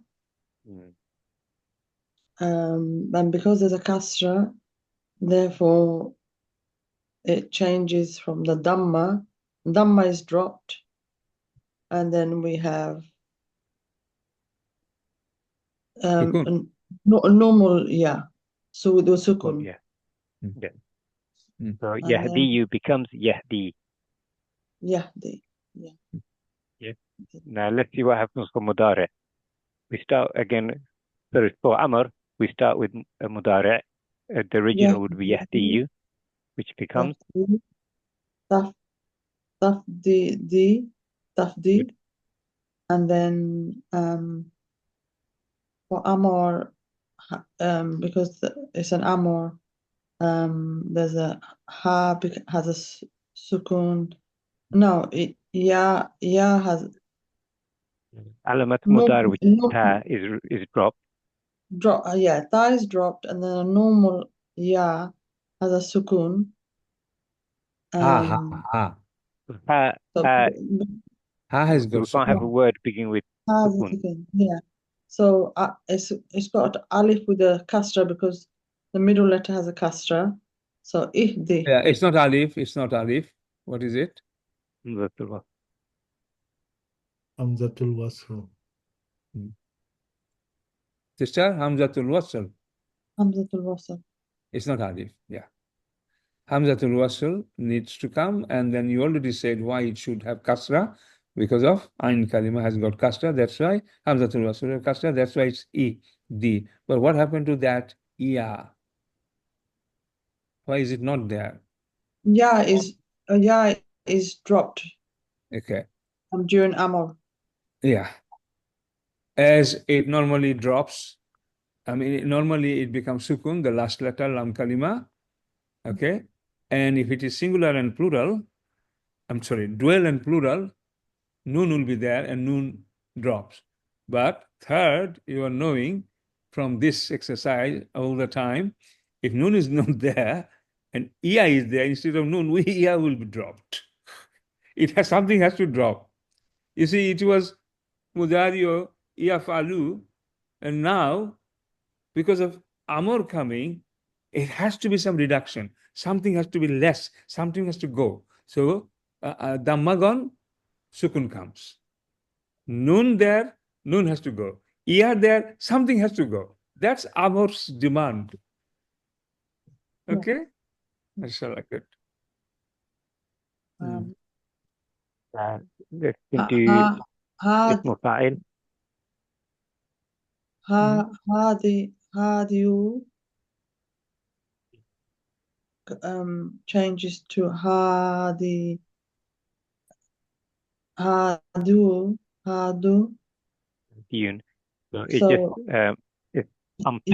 and because there's a kasra, therefore it changes from the Dhamma. Dhamma is dropped. And then we have Sukun. normal, yeah. So the sukun. Yeah. Yeah. Mm. So And Yahdiyu becomes Yahdi. Yahdi. Yeah. Yeah. Now let's see what happens for Mudari. We start again. Sorry, for Amr, we start with Mudari. The original would be Yahdiyu, which becomes Tafdid. And then for Amr, because it's an Amr, there's a ha has a sukun. No, ya has Alamat Mudari, which ta is dropped. Yeah, ta is dropped, and then a normal ya has a sukun. Ha has got we can't have a word beginning with sukun. Yeah. So it's got alif with a kasra because the middle letter has a kasra. So ihdi. Yeah, it's not alif. It's not alif. What is it? Hamzatul Wasl. Sister, Hamzatul Wasl. Hamzatul Wasl. It's not alif. Yeah. Hamzatul Wasl needs to come, and then you already said why it should have kasra, because of Ain Kalima has got kasra. That's why Hamzatul Wasl has kasra. That's why it's E-D. But what happened to that Ya? Why is it not there? Ya is dropped. Okay. During Amr. Yeah. As it normally drops, I mean, normally it becomes sukun, the last letter, lam kalima. Okay. And if it is singular and plural, I'm sorry, dual and plural, noon will be there and noon drops. But third, you are knowing from this exercise all the time, if noon is not there and ia is there, instead of noon, ia will be dropped. Something has to drop. You see, it was mudario, ia falu, and now, because of amor coming, it has to be some reduction. Something has to be less. Something has to go. So, Dhammagon, sukun comes. Noon there, noon has to go. Ia there, something has to go. That's amor's demand. Okay? Mashallah, good. Let's into Ismu Fa'il. Hadiu changes to hadu. Dune. So it's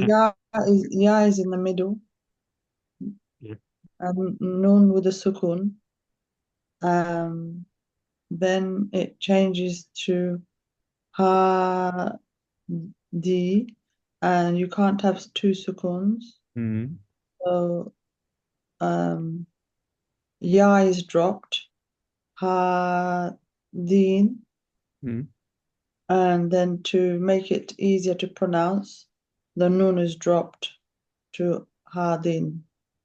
ya is in the middle. Yeah. Noon with a sukun. Then it changes to di, and you can't have two sukuns. So ya is dropped. Din. And then to make it easier to pronounce, the noon is dropped to hadin.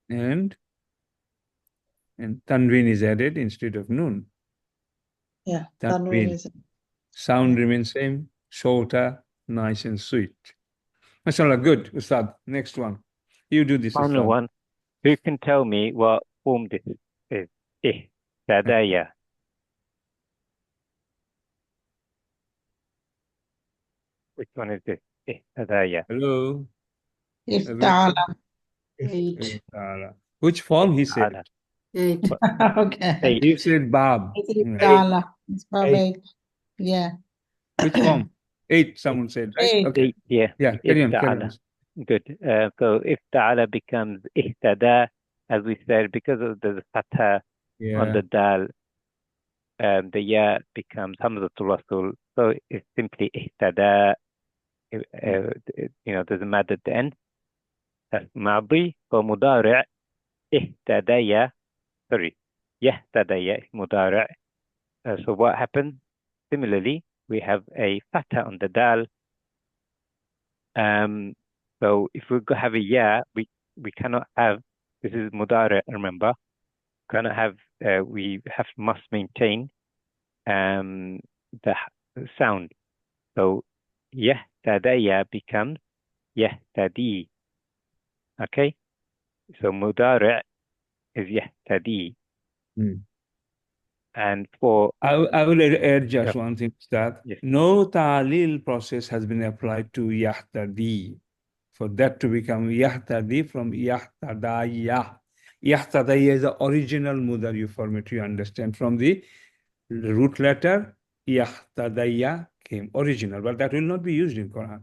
And tanween is added instead of noon. Yeah, tanween is. Sound remains same, shorter, nice and sweet. Mashallah, good, Ustad. Next one. You do this, Final Ustad. one. Who can tell me what form this is? Ihtadaya. Which one is this? Ihtadaya. Hello. Iftala. Iftala. Which form he said? Eight. Okay. You said Bab. Iftala. It's Bab 8. Yeah. Which form? 8, someone said, right? 8. Okay. Yeah. Carry on. Good. So Iftala becomes Ihtada, as we said, because of the fatha on the dal. The ya becomes Hamzatul Wasl. So it's simply Ihtada. There's a mad at the end. That's Madi. For Mudari' Ihtadaya. Sorry. Yahtadaya is Mudari'. So what happens? Similarly, we have a fatha on the dal. So if we have a ya, we cannot have, this is Mudari', remember? gonna have we must maintain the sound. So yahtadaya becomes yahtadi. Okay, so mudari' is yahtadi. And for I will add just yeah. one thing, that Yes. no ta'lil process has been applied to yahtadi. For that to become yahtadi from yahtadaya. Yahtadaya is the original mudari format, you understand, from the root letter yahtadaya came original, but that will not be used in Quran.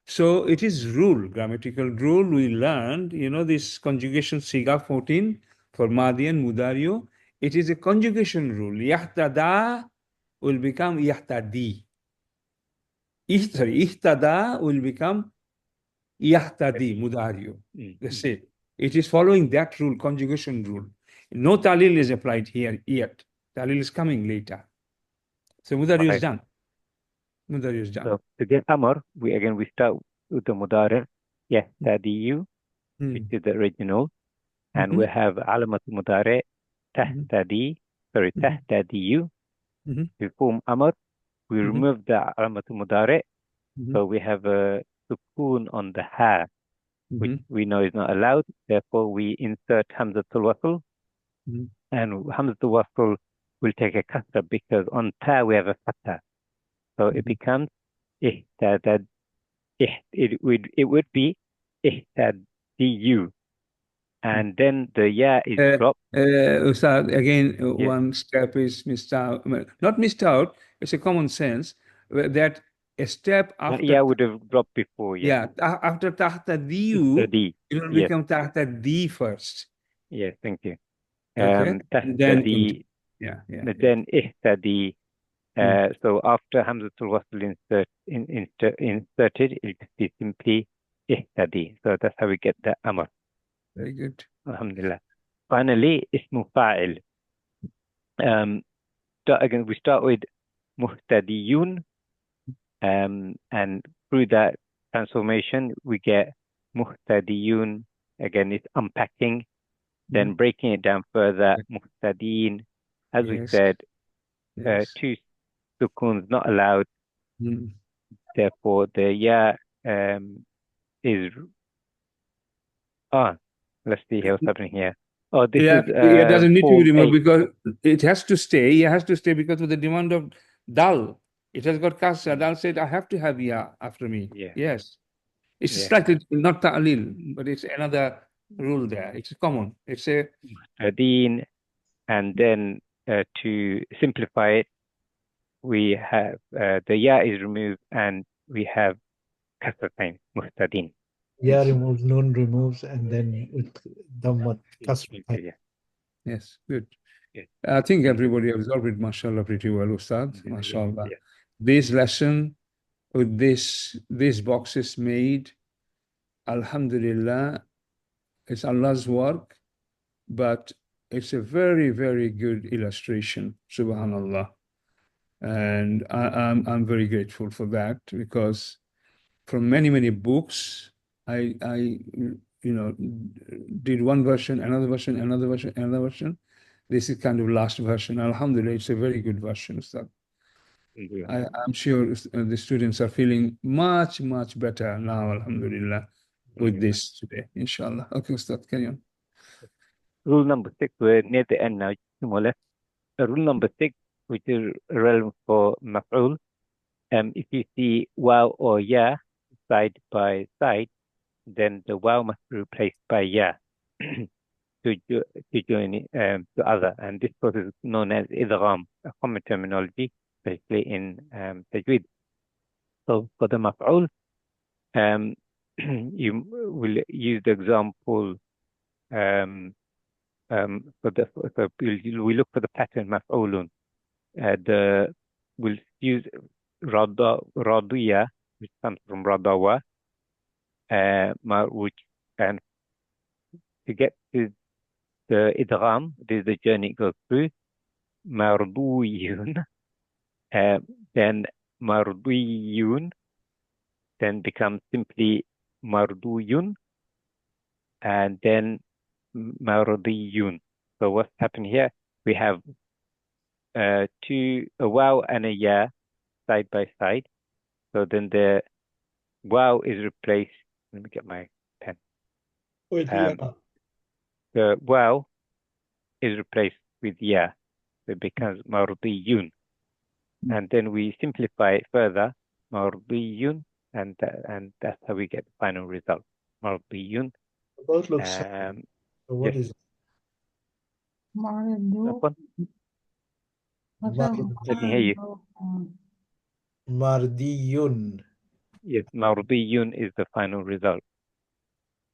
So it is rule, grammatical rule. We learned, you know, this conjugation siga 14 for Madi and Mudario. It is a conjugation rule. Yahtada will become yahtadi. Ihtada will become yahtadi, Mudario. That's it. It is following that rule, conjugation rule. No talil is applied here yet. Talil is coming later. So Mudario is done. Mudario is done. So to get Amr, we start with the Mudari', yahtadiyu, which is the original, and we have Alamat Mudari' tahtadi, tahtadiyu. We form Amr, we remove the Alamat Mudari', so we have a sukoon on the ha, which we know is not allowed. Therefore, we insert Hamzatul Wasl, and Hamzatul Wasl will take a kasra because on ta we have a fatha. So it becomes ihtadad. It would be ihtadiyu, and then the ya is dropped. Ustad, again, one step is missed out. Not missed out. It's a common sense that a step after Ya would have dropped before. After tahta diyu, it will become tahta di first. Yes, thank you. Okay. Tahtadi. Then ihtadi. So after Hamzatul Wasl inserted, it will be simply ihtadi. So that's how we get the Amr. Very good. Alhamdulillah. Finally, ismu fa'il. Again, we start with muhtadiyun, and through that transformation, we get muhtadiyun. Again, it's unpacking, then breaking it down further. Muhtadin, as we said, two sukoons not allowed. Therefore, the ya is let's see here what's happening here. Oh, this is it doesn't need to be removed 8. because it has to stay. It has to stay because of the demand of dal. It has got kasra. Dal said, I have to have ya after me. Yes. It's slightly not ta'lil, but it's another rule there. It's common. It's a Muhtadin, and then to simplify it, we have the ya is removed and we have kasratain, muhtadin. Ya removes, nun removes, and then with dhammat kasra. Yes, good. I think everybody absorbed it, mashallah, pretty well, Ustad. Mashallah. This lesson with this boxes made, alhamdulillah, it's Allah's work, but it's a very, very good illustration, subhanallah. And I'm very grateful for that, because from many books, I did one version, another version, another version, another version. This is kind of last version. Alhamdulillah, it's a very good version, Ustad. I'm sure the students are feeling much better now, alhamdulillah, with this today, inshallah. Okay, Ustad, carry on. Rule number 6, we're near the end now, more or less. Rule number 6, which is relevant for maf'ul. If you see waw or ya side by side, then the waw must be replaced by ya to join it to other. And this process is known as idgham, a common terminology, especially in tajweed. So for the maf'ul, you will use the example. We look for the pattern maf'ulun. We'll use radiya, which comes from radawa, which, and to get to the idgham, this is the journey it goes through. Marduyun, then marduyun, then becomes simply marduyun, and then mardiyun. So what's happened here? We have a wow and a ya side by side. So then the wow is replaced. Let me get my pen. With ya. The wow is replaced with ya. So it becomes mardiyun. And then we simplify it further, mardiyun, and that's how we get the final result. Mardiyun. Both look same. So what yes. is That one? Let me hear you. Mardiyun. Yes, mardiyun is the final result.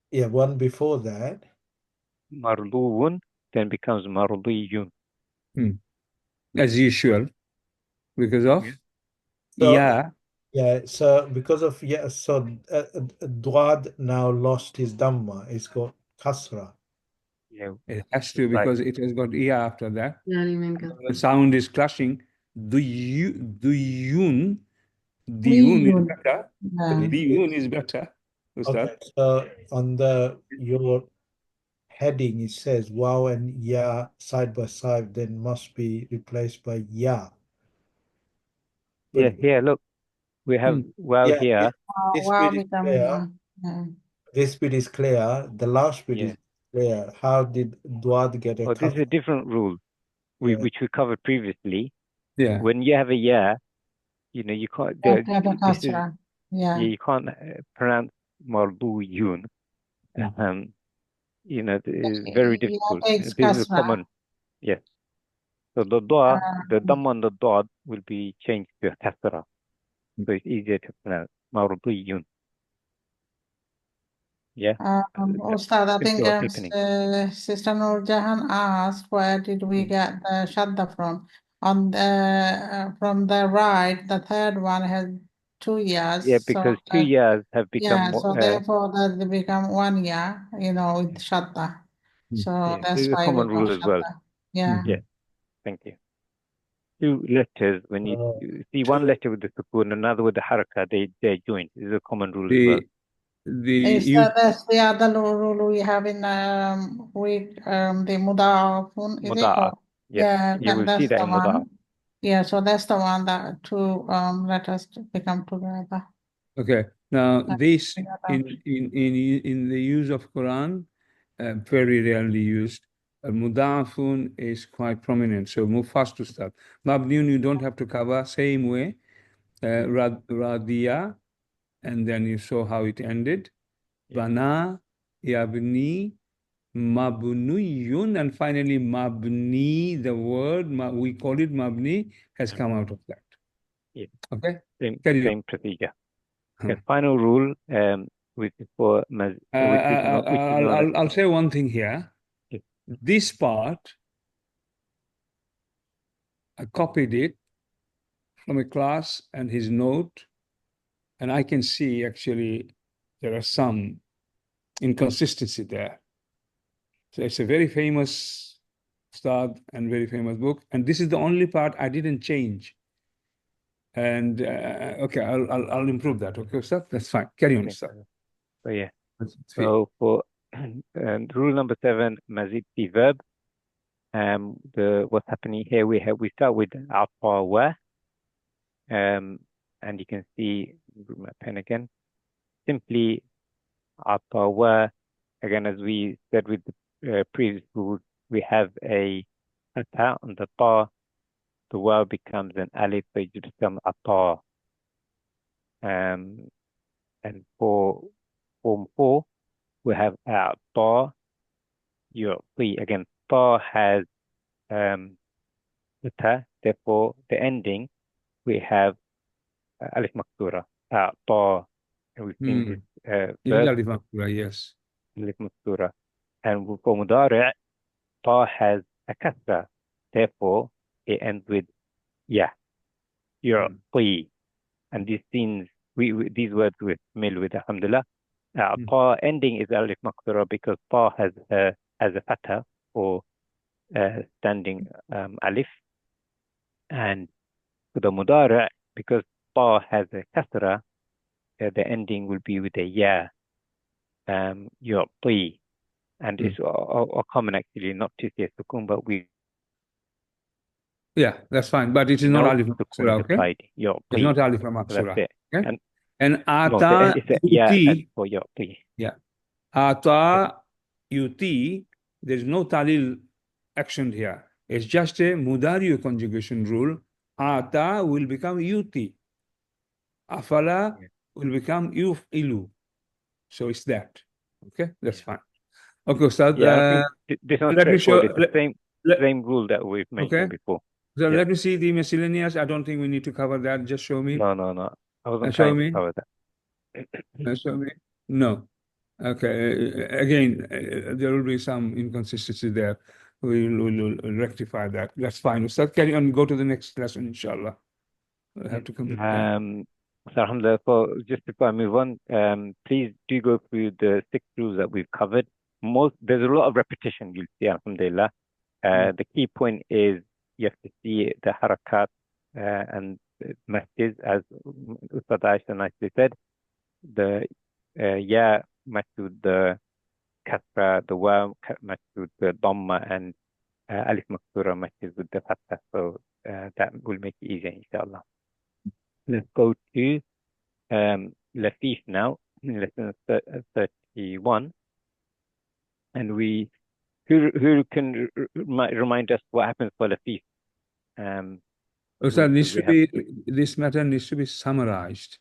Yeah, one before that. Marduun then becomes mardiyun. As usual, because of So, yeah. Yeah, so because of so Dwad now lost his Dhamma. It's got Kasra. Yeah, It has to, because it has got iya after that. Yeah, remain The sound is clashing. Duyun is better. Diyun is better. Okay, so on your heading it says wow and ya side by side, then must be replaced by ya. yeah, here, look, we have wow Yeah, here. this Wow, bit is clear. This bit is clear. The last bit is clear. How did Dwad get a this is a different rule, which we covered previously. Yeah. When you have a ya, you know, you can't. You can't pronounce marduyun. You know, it's very difficult. This is a common. Yes. So the dhamma on the dad will be changed to kasra. So it's easier to pronounce. Mardiyun. Yeah. Ustad, I think Sister Nur Jahan asked, where did we get the shadda from? On the from the right, the third one has 2 years. Yeah, because 2 years have become. so therefore that they become 1 year, you know, with shadda. So that's this is a why common we got rule as well. shadda. Yeah. Yes. Thank you. 2 letters, when you see one letter with the sukun, another with the haraka, they're joined. This is a common rule as well. That's the other rule we have in the mudafun, is it? Muda'af. Yes. You will see that's that the in muda'af. one. Yeah, so that's the one that 2 letters become together. Okay. Now this in the use of Quran, very rarely used. Mudafun is quite prominent. So move fast to start. Mabniun, you don't have to cover. Same way. Radia, and then you saw how it ended. Bana, yabni, mabnuyun, and finally mabni, the word we call it mabni, has come out of that. Yeah. Okay. Same procedure. The final rule, which is for I'll say one thing here. Yes. This part, I copied it from a class and his note, and I can see actually there are some inconsistency there. So it's a very famous start and very famous book, and this is the only part I didn't change. And okay, I'll improve that. Okay, Ustad, that's fine. Carry on, Ustad. So yeah. So for rule number 7, mazid fi verb. What's happening here? We start with alpha wa. And you can see my pen again. Simply alpha wa. Again, as we said with the previous rule, we have a fatha on the ta. The wa becomes an alif, so it becomes a ta. And for form 4, we have ta, yu'ti. Again, ta has fatha, therefore the ending we have alif maksura, ta. And we've seen this verb. Alif maksura, yes. Alif maksura. And for mudari', ta has a kasra, therefore it ends with ya, yu'ti. And these things, these words we're familiar with, alhamdulillah. Ta ending is alif maksura because ta has a fatha or standing alif. And for the mudari', because ta has a kasra, the ending will be with a ya, yu'ti. And it's common actually not to say sukun, but we Yeah, that's fine. But it is not know alif sukun maksura, is okay? applied. It's not alif So that's maksura. it. Okay? And And no, so ata it's yeah yuti, for yu'ti. yeah. Ata yuti, there's no talil action here. It's just a mudari conjugation rule. Ata will become yuti. Afala will become yuf'ilu. So it's that. Okay, that's fine. Okay, Ustad, Yeah, I think this one's let me show. straightforward. It's the same rule that we've mentioned before. So let me see the miscellaneous. I don't think we need to cover that. Just show me. No. I wasn't Show trying me. to cover that. Show me. No. Okay. Again, there will be some inconsistency there. We'll rectify that. That's fine. Ustad, carry on. Go to the next lesson, inshallah. We'll have to complete that. So alhamdulillah, just before I move on, please do go through the 6 rules that we've covered. There's a lot of repetition, you'll see, alhamdulillah. The key point is you have to see the harakat and masjid, as Ustad Aisha nicely said. The ya matched with the kasra, the wa matched with the dhamma, and alif maksura matches with the fatha. So that will make it easier, inshallah. Let's go to Lafif now, lesson 31. And who can remind us what happens for Lafif? This matter needs to be summarized.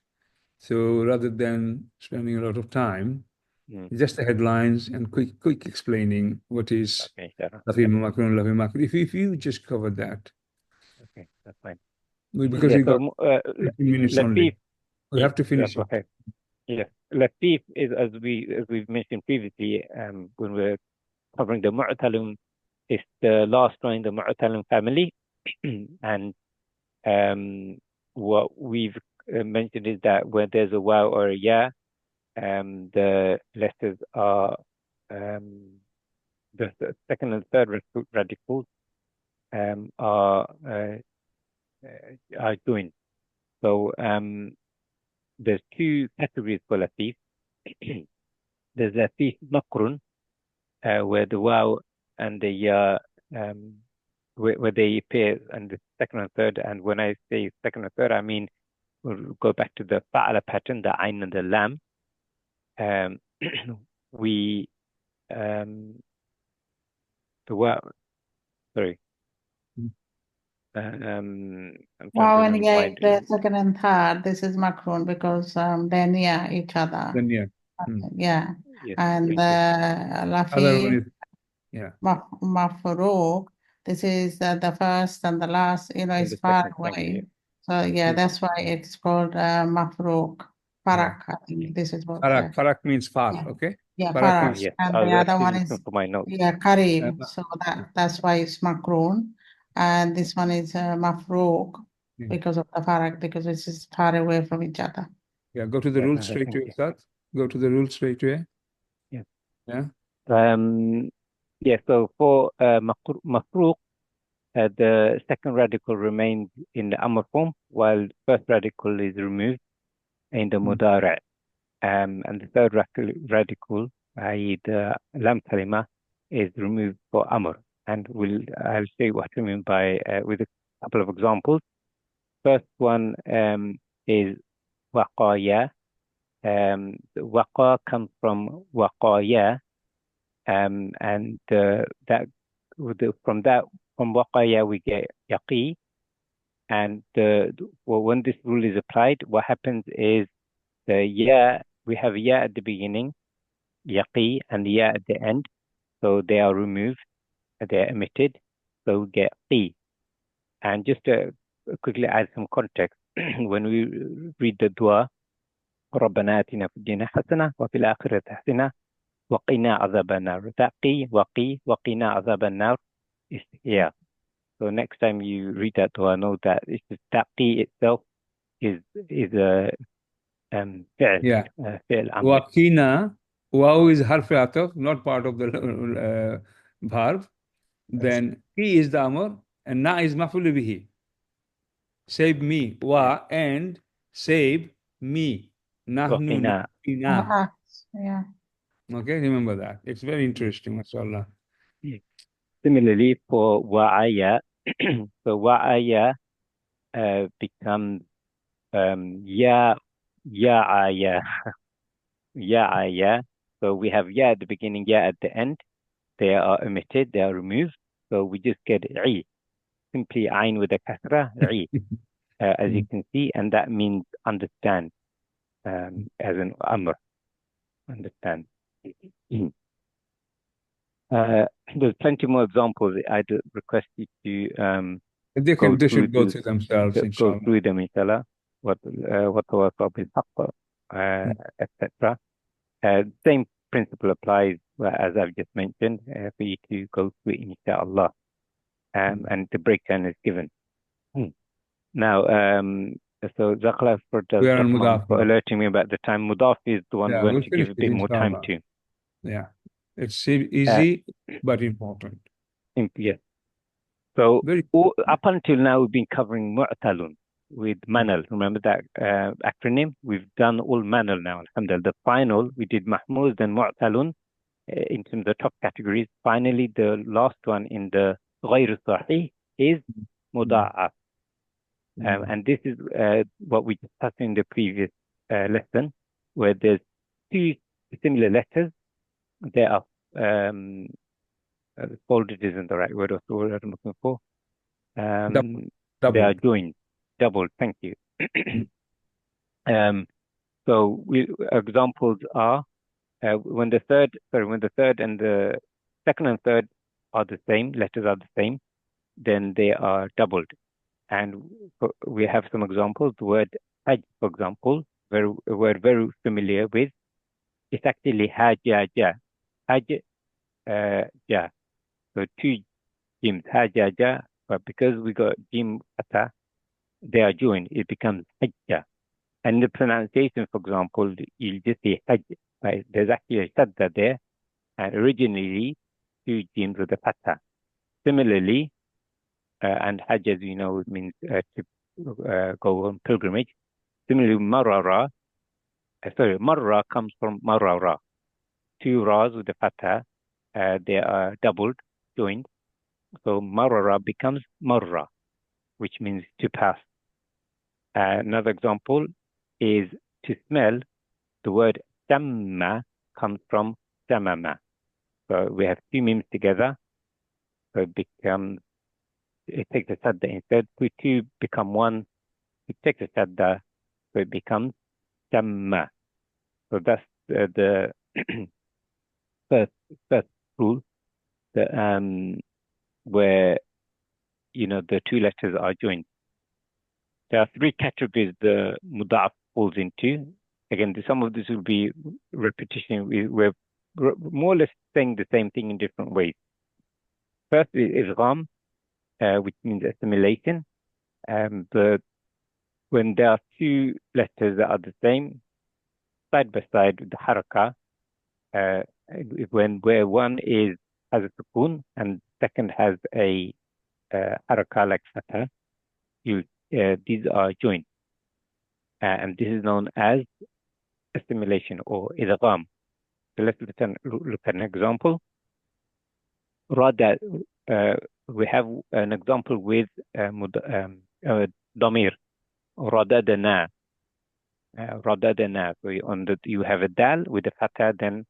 So rather than spending a lot of time, just the headlines and quick explaining what is Lafif Makron, Lafif Makron. If you just cover that. Okay, that's fine. Because we got 15 minutes Lafif, only. We have to finish it. Okay. Yes. Lafif is, as we've mentioned previously, when we're covering the Mu'talum, it's the last one in the Mu'talum family. And what we've mentioned is that when there's a waw or a ya, the letters are the second and third radicals are joined. So there's 2 categories for Lafif. There's Lafif Makrun, where the waw and the ya, where they appear in the second and third. And when I say second and third, I mean, we'll go back to the fa'ala pattern, the ayn and the lam. The waw, sorry. Wow, and yeah, the second and third, this is Macron because they're near each other. Then yeah. Yeah. Yes, And Lafif, Mafruq, this is the first and the last, it's far away. So yeah, that's why it's called Mafruq. Farak, I think this is what. Farak means far, okay? Yeah, Farak. Yes. And the other one is for my notes. Kareem. So that's why it's Makroon. And this one is Mafruq because of the Farak, because it's just far away from each other. Yeah, go to the rules straight away, Ustad. Go to the rules straight away. Yeah. Yeah. So for Mafruq, the second radical remains in the Amr form, while first radical is removed in the Mudara'. And the third radical, i.e. the Lam Kalima, is removed for Amr. And I'll show you what I mean by with a couple of examples. First one is Waqaya. Waqa comes from Waqaya, and from Waqaya we get Yaqi. And when this rule is applied, what happens is the ya, we have ya at the beginning, Yaqi, and the ya at the end. So they are removed, they are omitted. So we get Qi. And just to quickly add some context, when we read the dua, رَبَّنَا آتِنَا فِي الدُّنْيَا حَسَنَةً وَفِي الْآخِرَةِ حَسَنَةً وَقِنَا عَذَابَ النَّارِ. That Qi, Waqi, وَقِنَا عَذَابَ النَّارِ is here. So next time you read that dua, know that it's just that Qi itself is a fi'l. Fi'l amr. Waqina, waw is harf ataf, not part of the verb. Then he is the amr, and na is maf'ul bihi. Save me, wa, and save me. Nahnu Waqina. Yeah. Okay, remember that. It's very interesting, mashallah. Similarly, for wa'aya, so wa'aya becomes ya, ya'aya, ya'aya. So we have ya at the beginning, ya at the end. They are omitted, they are removed. So we just get I, simply ayn with a kasra, I, as you can see, and that means understand, as an amr, understand. There's plenty more examples. I'd request you to They should go through themselves, go inshallah. through them, inshallah. What was etc. Same principle applies as I've just mentioned for you to go through it, inshallah. And the breakdown is given. Now, so Jazakallah for alerting me about the time. Mudaf is the one we want to give a bit more time to. Yeah, it's easy but important. Yes. So up until now, we've been covering mu'talun with manal. Remember that acronym? We've done all manal now. Alhamdulillah. The final, we did mahmuz, then mu'talun in terms of top categories. Finally, the last one in the ghayr sahih is muda'af. And this is what we discussed in the previous lesson, where there's two similar letters. They are folded isn't the right word, or the word I'm looking for. Double. They are joined, doubled. Thank you. So examples are when the third and the second and third are the same, letters are the same, then they are doubled. And we have some examples. The word hajj, for example, we're very familiar with. It's actually hajaja, hajj, ja. So two jims, hajaja, but because we got jim ata, they are joined. It becomes hajja. And the pronunciation, for example, you'll just say hajj. Right? There's actually a shadda there, and originally two jims with a fatha. Similarly, and hajj, as you know, means to go on pilgrimage. Similarly, marara comes from marara. Two ras with the fatha, they are doubled, joined. So marara becomes marra, which means to pass. Another example is to smell. The word samma comes from samama. So we have two memes together. So it takes a sadda instead. We two become one. It takes a sadda, so it becomes samma. So that's the first rule. Where the two letters are joined. There are three categories the mudaf falls into. Again, some of this will be repetition. We're more or less saying the same thing in different ways. First is idgham, which means assimilation. But when there are two letters that are the same, side by side with the haraka, where one has a sukoon and second has a haraka like fatha, these are joined. And this is known as assimilation or idgham. So let's look at an example. Rather, we have an example with damir, radadana. Radadana. So you have a dal with a fatha, then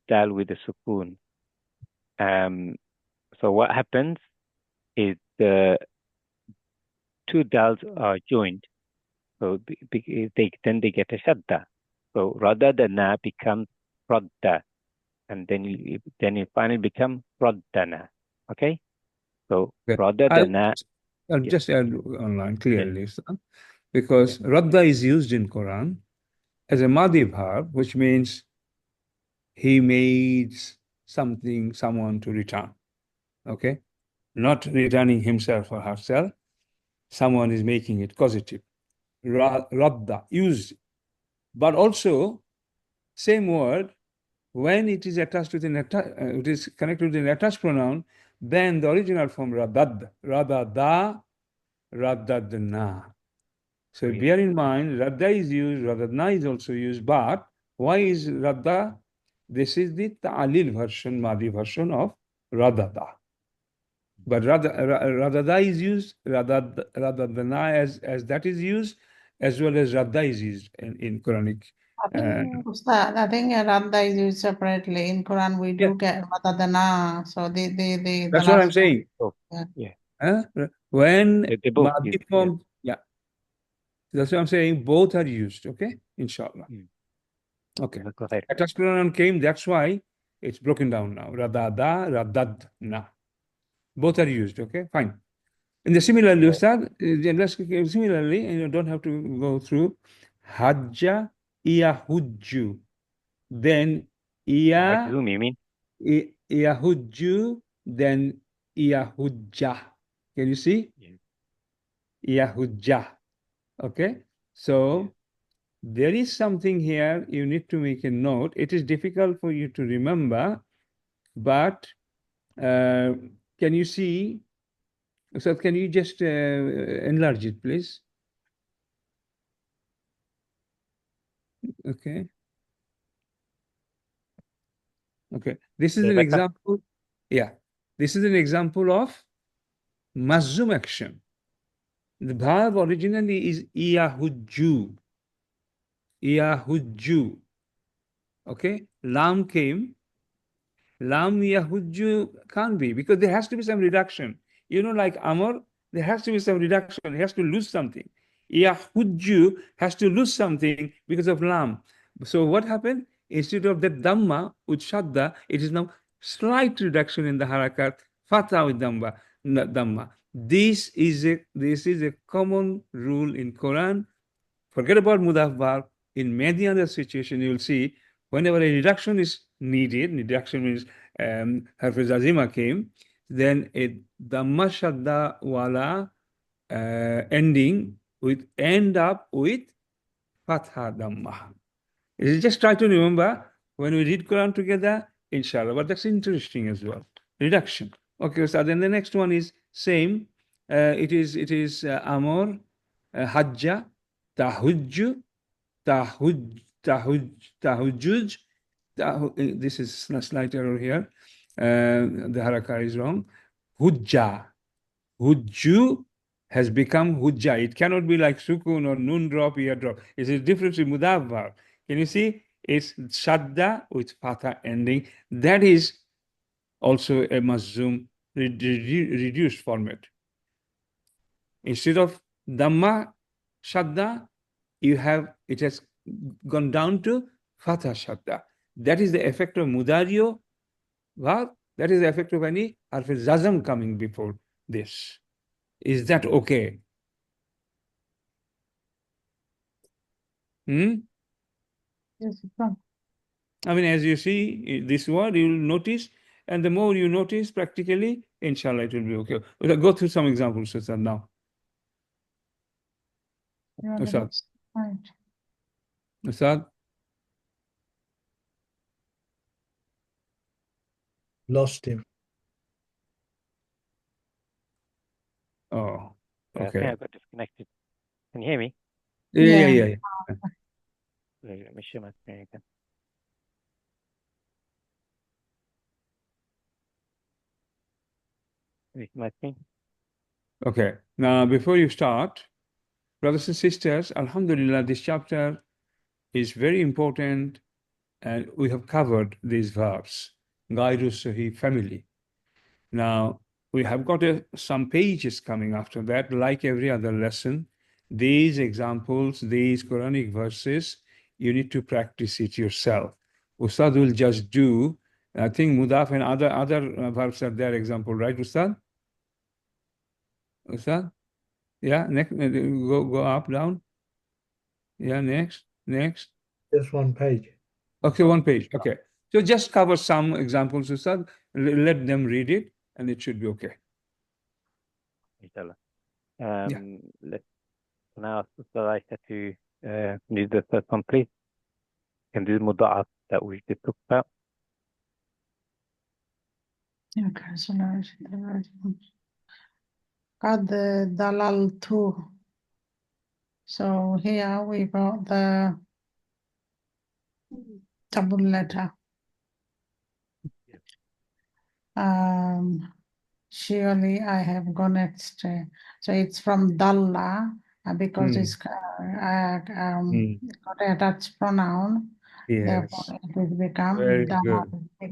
dal with a sukoon. So what happens is the two dals are joined. So then they get a shadda. So radadana becomes radda. And then it finally becomes raddana. Okay? So radadana. I'll just add online clearly, because radda is used in Quran as a madi verb, which means he made someone to return. Okay? Not returning himself or herself. Someone is making it causative. Radda, used. But also, same word, when it is attached with it is connected with an attached pronoun, then the original form radad, radada, radadna. So bear in mind, radda is used, radadna is also used, but why is radda This is the ta'lil version, Madi version of radada. But radada is used, radadana as that is used, as well as radda is used in Quranic. I think, Ustad, I think Radha is used separately. In Quran, we do get Radadana. So That's what I'm saying. Yeah. When They both Madi use, form, that's what I'm saying. Both are used, okay? Inshallah. Okay. Ataskuran came, that's why it's broken down now. Radada, radadna. Both are used, okay? Fine. And similarly, Ustad, similarly, and you don't have to go through Hajja Iyahujju. Then Zoom, you mean? Iyahujju, then Iyahujja. Can you see? Iyahujja. Okay? So there is something here you need to make a note. It is difficult for you to remember, but can you see? So can you just enlarge it, please? Okay. Okay. This is an example. Yeah. This is an example of mazum action. The verb originally is iyahujju. Iyahujju. Okay. Lam came. Lam yahujju can't be because there has to be some reduction. You know, like Amr, there has to be some reduction. He has to lose something. Yahujju has to lose something because of lam. So what happened? Instead of that dhamma with shadda, it is now slight reduction in the harakat, fatha with dhamma. This is a common rule in Quran. Forget about mudaf verb. In many other situations, you will see whenever a reduction is needed, reduction means Harfiz Azima came, then a dhamma shadda wala ending would end up with fatha dhamma. Just try to remember when we read Quran together, inshallah. But that's interesting as well. Reduction. Okay, so then the next one is same. It is amor, hajja, tahujju, tahujjuj. This is a slight error here. The harakah is wrong. Hujja. Hujju has become hujja. It cannot be like sukun or nun drop, ear drop. It's a difference in mudaf verb. Can you see? It's shadda with fatha ending. That is also a mazum reduced format. Instead of dhamma shadda, it has gone down to fatha shadda. That is the effect of mudario verb. That is the effect of any harf zazam coming before this. Is that okay? Yes, I mean, as you see this word, you will notice, and the more you notice practically, inshallah, it will be okay. We'll go through some examples, Ustad, now. Ustad. Ustad? Lost him. Oh, I think I got disconnected. Can you hear me? Yeah. Let me share my screen again. My screen. Okay. Now, before you start, brothers and sisters, alhamdulillah, this chapter is very important, and we have covered these verbs, Gairu Sahih family. Now, we have got some pages coming after that, like every other lesson. These examples, these Quranic verses, you need to practice it yourself. Ustad will just do, I think mudaf and other verbs are their example, right, Ustad? Ustad? Yeah, next, go up, down. Yeah, next. Just one page. Okay, one page. Okay. So just cover some examples, Ustad. Let them read it, and it should be okay. Inshallah. Let's now, Ustad, I said to read the first one, please. Can do the muda'af that we just talked about. Okay, so now Qad dalaltu. So here we got the double letter. Surely I have gone astray. So it's from Dalla because it's got a Dutch pronoun. Therefore, Yes, it will become very the good. the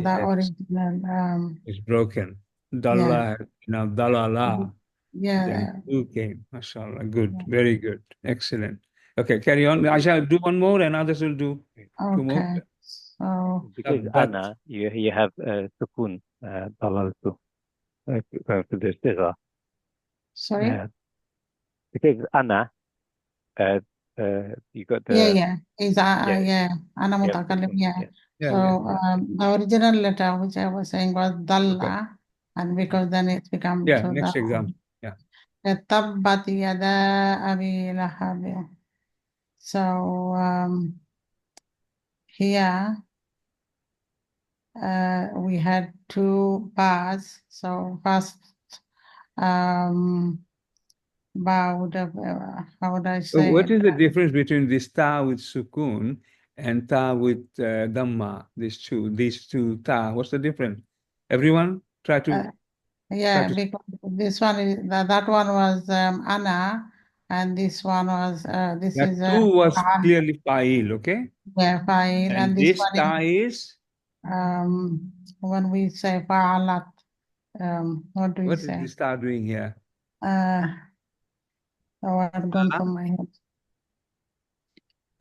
Yes, original. it's broken. Yeah. Dalla, now dalala. Yeah. Then two came. MashaAllah. Good, very good. Excellent. Okay, carry on. I shall do one more and others will do two more. Okay. So Because But ana, you have sukun, dalaltu, to the siga. sorry. Because ana, you got Yeah. Is yeah, yeah. Ana you have mutakallim. sukun. Yeah. yeah, So the original letter which I was saying was okay. Dalla, and because then it's become Yeah, to next the example. Yeah. Tabbat yada abi lahab. So here we had two bars. So first bar would have, how would I So say what it? is the difference between this ta with sukun and ta with dhamma? These two ta. What's the difference? Everyone try to Yeah, because this one is that one was Anna, and this one was this that is two was clearly fa'il, okay? yeah, fa'il, and this this one ta is is when we say fa'alat, what do we what is say? this ta doing here? Oh, I've gone from my head.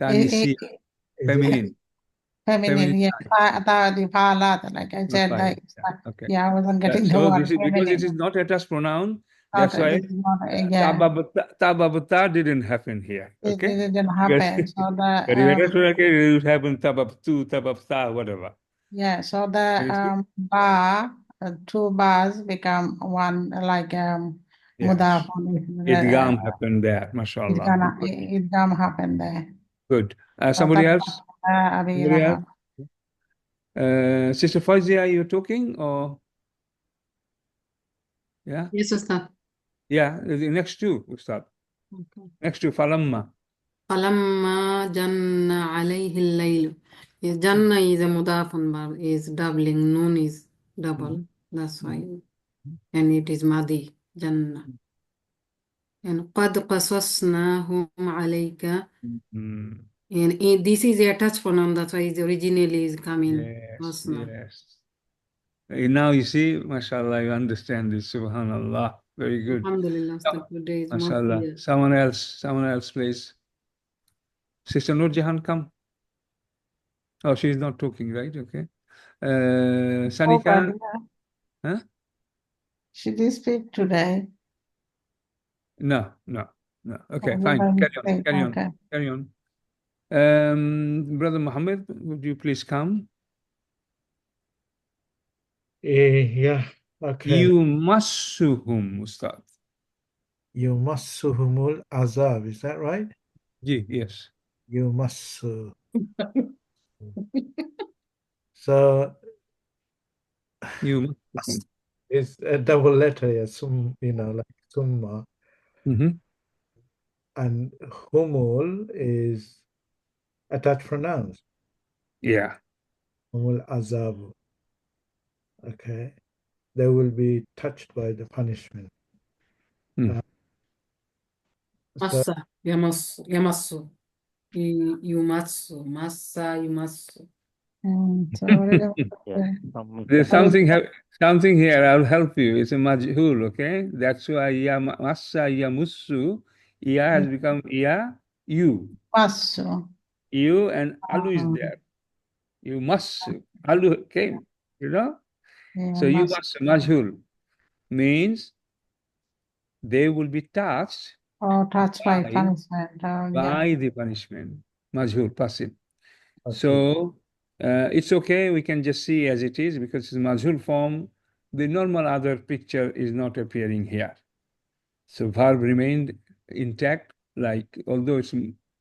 Tanisia, feminine. Feminine, yeah. The fa'alat, like I Not said, fa'il. like Okay. yeah, I wasn't getting the So word this is because feminine. it is not a attached pronoun. Not, That's why this is not, yeah. tababta didn't happen here. Okay. It didn't happen. So But if the it would happen tababtu, tababta, whatever. yeah, so the bar, two bars become one, like Yes. mudaf. Idgham happened there, mashallah. Idgham happened there. Good. Somebody else? Abi Somebody Lahab. else? Sister Fazia, you talking or? Yeah? Yes, Ustad. Yeah, the next two, Ustad. Okay. Next two, falamma. فَلَمَّا جَنَّ عَلَيْهِ اللَّيْلُ. Yes, Janna is a mudafun bar, is doubling, noon is double. That's why. And it is Madi, Janna. And قَدْ قَصَصْنَاهُمْ عَلَيْكَ. And this is a touch pronoun, that's why it originally is coming. Yes, yes. Now you see, mashallah, you understand this, subhanallah. Very good. Alhamdulillah, Ustad, today is more Mashallah. clear. Someone else, please. Sister Nur Jahan, come. Oh, she's not talking, right? Okay. Sanika. Huh? She did speak today. No. Okay, fine. Carry on. Brother Muhammad, would you please come? Yeah, okay. Yumassuhum, Ustad. Yumassuhumul azab, is that right? Yes. Yumassu. So it's a double letter, yeah, like summa. And humul is attached pronouns. Yeah. Humul azabu. Okay. They will be touched by the punishment. Massa, yamassu. Massa, yumassu. There's something here. I'll help you. It's a majhul, okay? That's why massa yamussu. Ya has become you. Massu. You and alu is there. You must. Alu came, So you must majhul means they will be touched. Touched by punishment. By the punishment. Majhul, passive. Okay. So it's okay. We can just see as it is because it's majhul form. The normal other picture is not appearing here. So verb remained intact, like although it's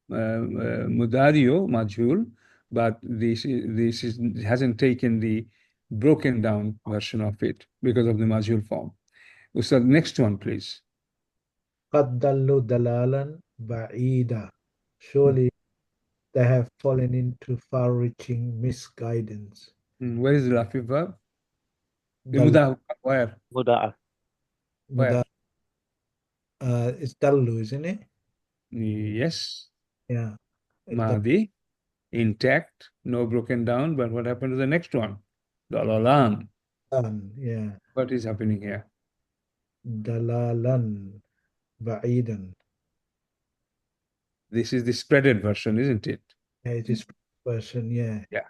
mudario, majhul, but this hasn't taken the broken down version of it because of the majhul form. So next one, please. قَدْ دَلُّوا دَلَالًا بَعِيدًا. Surely they have fallen into far-reaching misguidance. Where is the Lafi verb? Dal, where? Muda'af. Where? it's Dallu, isn't it? Yes. Yeah. Mahdi, intact, no broken down. But what happened to the next one? Dalalan. Yeah. What is happening here? Dalalan, ba'idan. This is the spreaded version, isn't it? Yeah, it is version, yeah. Yeah.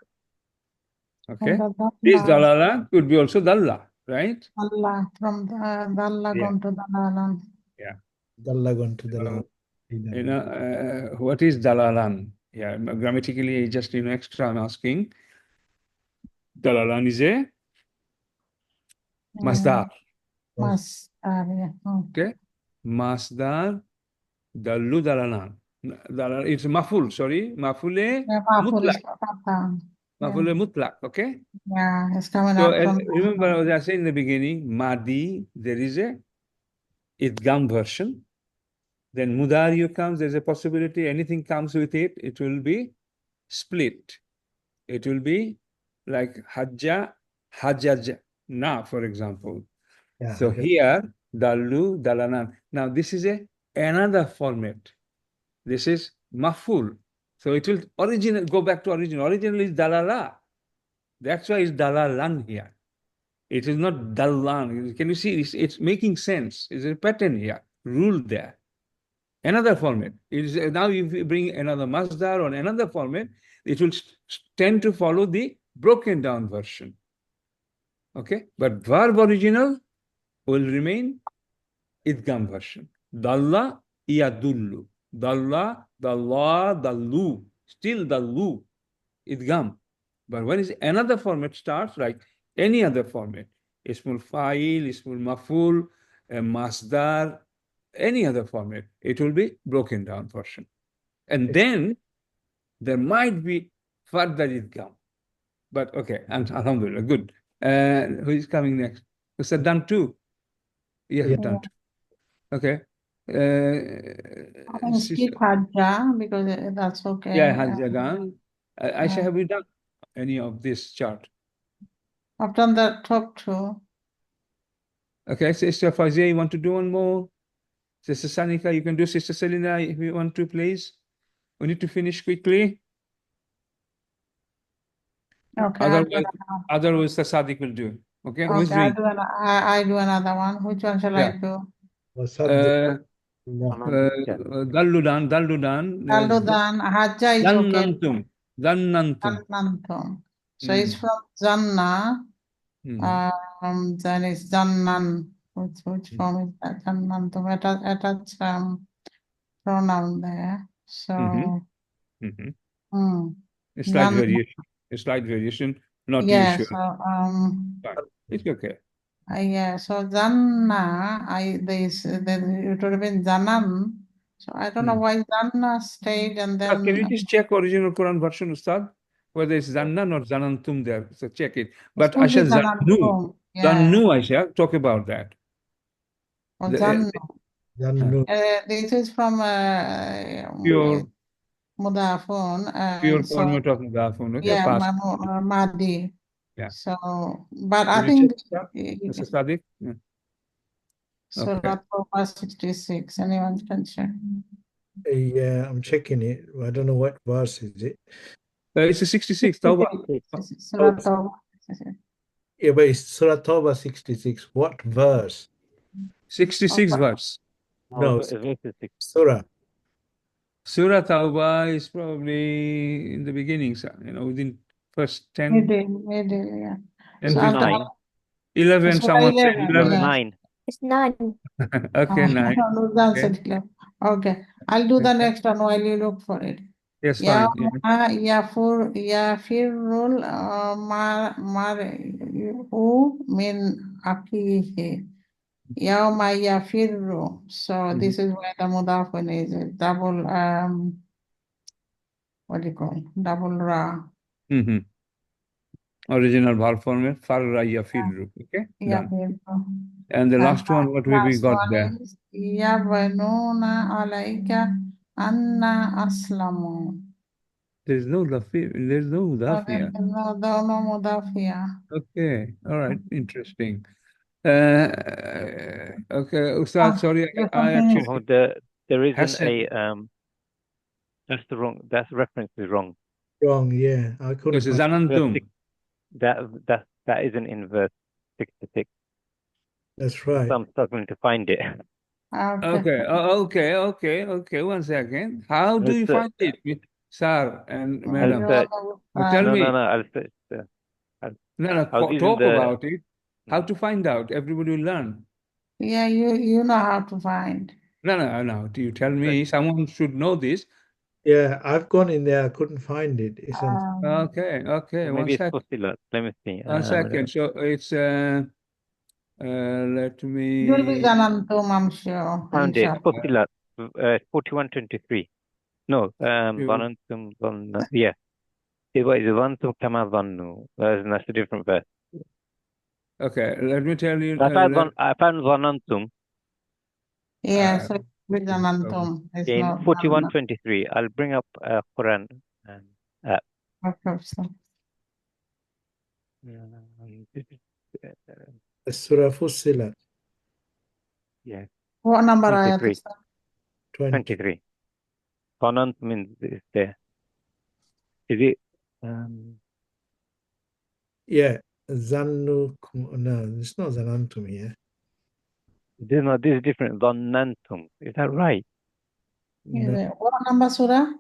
Okay. And This dalala could be also dalla, right? Allah from Dalla Yeah. gone to Dalalan. Yeah. Dalla gone to Dalalan. You know, what is dalalan? Yeah, grammatically, just extra. I'm asking. Dalalan is a masdar. Masdar, yeah. Okay, masdar dallu dalalan. It's maful. Sorry, mafule Yeah, Maful is mutlak. Pathan. Mafule mutlak. Okay. Yeah, it's coming So out from remember, as I said in the beginning, madi there is a idgham version. Then mudariyu comes. There's a possibility anything comes with it. It will be split. It will be like hajja, hajjaj, na, for example. Yeah, So here, dallu, dalanan. Now this is another format. This is maful. So it will go back to original. Originally is dalala. That's why it's dalalan here. It is not dallan. Can you see? It's making sense. It's a pattern here, rule there. Another format. It is now if you bring another masdar or another format, it will tend to follow the broken down version. Okay, but verb original will remain idgham version. Dalla iyadullu. Dalla, dalla, dallu. Still dallu. Idgham. But when is another format starts, like any other format, ismul fa'il, ismul maf'ul, masdar, any other format, it will be broken down version. And then there might be further idgham. But okay, and alhamdulillah, good. Who is coming next? Mr. Done too. Yeah, done too. Okay. I can skip Hajja because that's okay. Yeah, Hajja done. Aisha, have you done any of this chart? I've done the top two. Okay, Sister Fazia, you want to do one more? Sister Sanika, you can do. Sister Selina, if you want to, please. We need to finish quickly. Okay. Otherwise, the Sadiq will do. Okay, who's Okay, doing? I do another one. Which one shall I do? Dalludan. Dalludan. Hajja is okay. Dannantum. So it's from Zanna. Then it's Zannan. Which form is that? Zannantum. Attach pronoun there. So. A slight variation. A slight variation. Not usual. So, it's okay. Yeah, so Zanna, it would have been Zanan. So I don't know why Zanna stayed and then. Can you just check original Quran version, Ustad? Whether it's Zannan or Zanantum there. So check it. But Asha Zannu. Zannu, Asha, talk about that. Oh, Zannu. This is from pure Mudafun. Pure format of Mudafun. Okay, yeah, Mahdi. Yeah. So, but I think Mr. Sadiq. Yeah. Surah Tawbah 66. Anyone can check. Yeah, I'm checking it. I don't know what verse is it. It's a 66. Tawbah. Surah Tawbah. Yeah, but it's Surah Tawbah 66. What verse? 66 verse. No, Surah. Surah Tawbah is probably in the beginning, within first 10. Middle, yeah. And So 9. 11, someone said 11. 9. It's 9. Okay, 9. Okay, I'll do the next one while you look for it. Yes, fine. Yafirul mar'u min akhihi. Yawma yafirru. So this is where the mudafun is a double what do you call double ra. Original verb format farra yafirru. Okay, done. And the last one, what have we got there? Yabanuna alayka anna aslamu. There's no mudaf here. No mudaf here. Okay, all right, interesting. Okay, Ustad, sorry, I actually Oh, there isn't Hassan. That's reference is wrong. Wrong, yeah. I couldn't It's find Zanantum. That isn't in verse 66. That's right. So I'm struggling to find it. Okay. Okay. 1 second. How do you find it, sir and madam? Tell me. No, I'll search. Talk about it. How to find out? Everybody will learn. Yeah, you know how to find. No. Do you tell me? Someone should know this. Yeah, I've gone in there. I couldn't find it. It's Okay. Maybe 1 it's second. Fussilat. Let me see. 1 second. So it's let me. You'll be Zanantum, I'm sure. Found it. Inshallah. Fussilat. 41:23. No. Zanantum. Yeah. It was Zanantum kama zannu. That's a different verse. Okay. Let me tell you. I found Zanantum. Yeah, so with Zanantum. It's In not 41:23. I'll bring up Quran. Okay, so. Surah Fussilat. Yeah. What number 23. ayat? 23. Zanantum means is there. Is it? Yeah, Zannukum. No, it's not Zanantum here. This is different. Zanantum. Is that right? No. What number surah?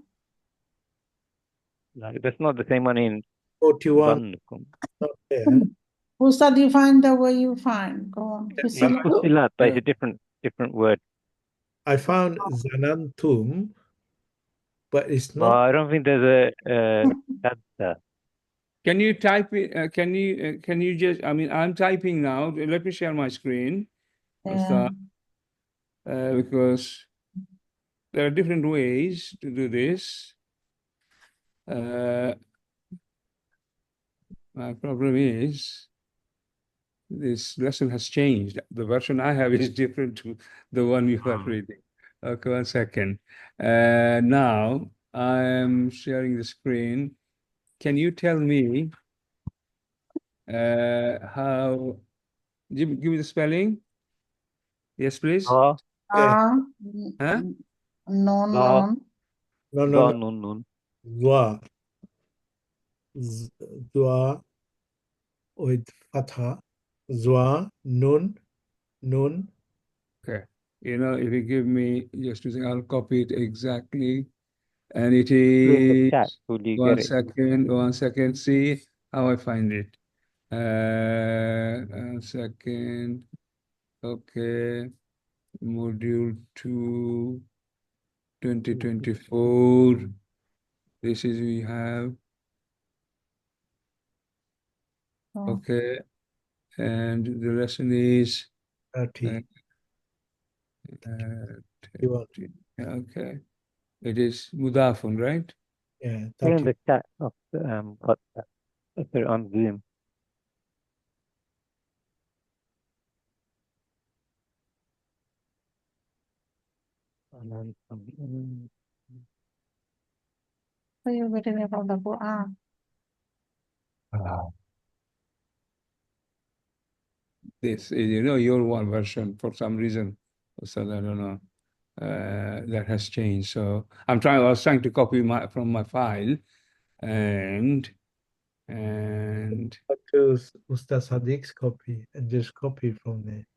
Like, that's not the same one in 41. Zannukum. Not there. Ustad, you find the way you find. Go on. Fussilat, but it's a different word. I found Zanantum, but it's Well, not. I don't think there's a shadda. Can you type it? Can you just? I mean, I'm typing now. Let me share my screen. Yeah. Because there are different ways to do this. My problem is this lesson has changed. The version I have is different to the one you are reading. Okay, 1 second. Now I'm sharing the screen. Can you tell me how? Give me the spelling. Yes, please. Ha, Huh? Non. nun. Zwa. Zwa with fatha. Zwa, nun. Okay. If you give me just to say, I'll copy it exactly. And it is Will you 1 get it? second, 1 second. See how I find it. 1 second. Okay. Module 2, 2024. This is we have. Okay. And the lesson is 30. 30. Okay. It is Mudafun, right? Yeah, Put in 30. the chat of sorry, on Zoom. So you're reading about the Quran. This is, your one version for some reason. So I don't know. That has changed. So I was trying to copy from my file and But to Ustaz Sadiq's copy and just copy from there.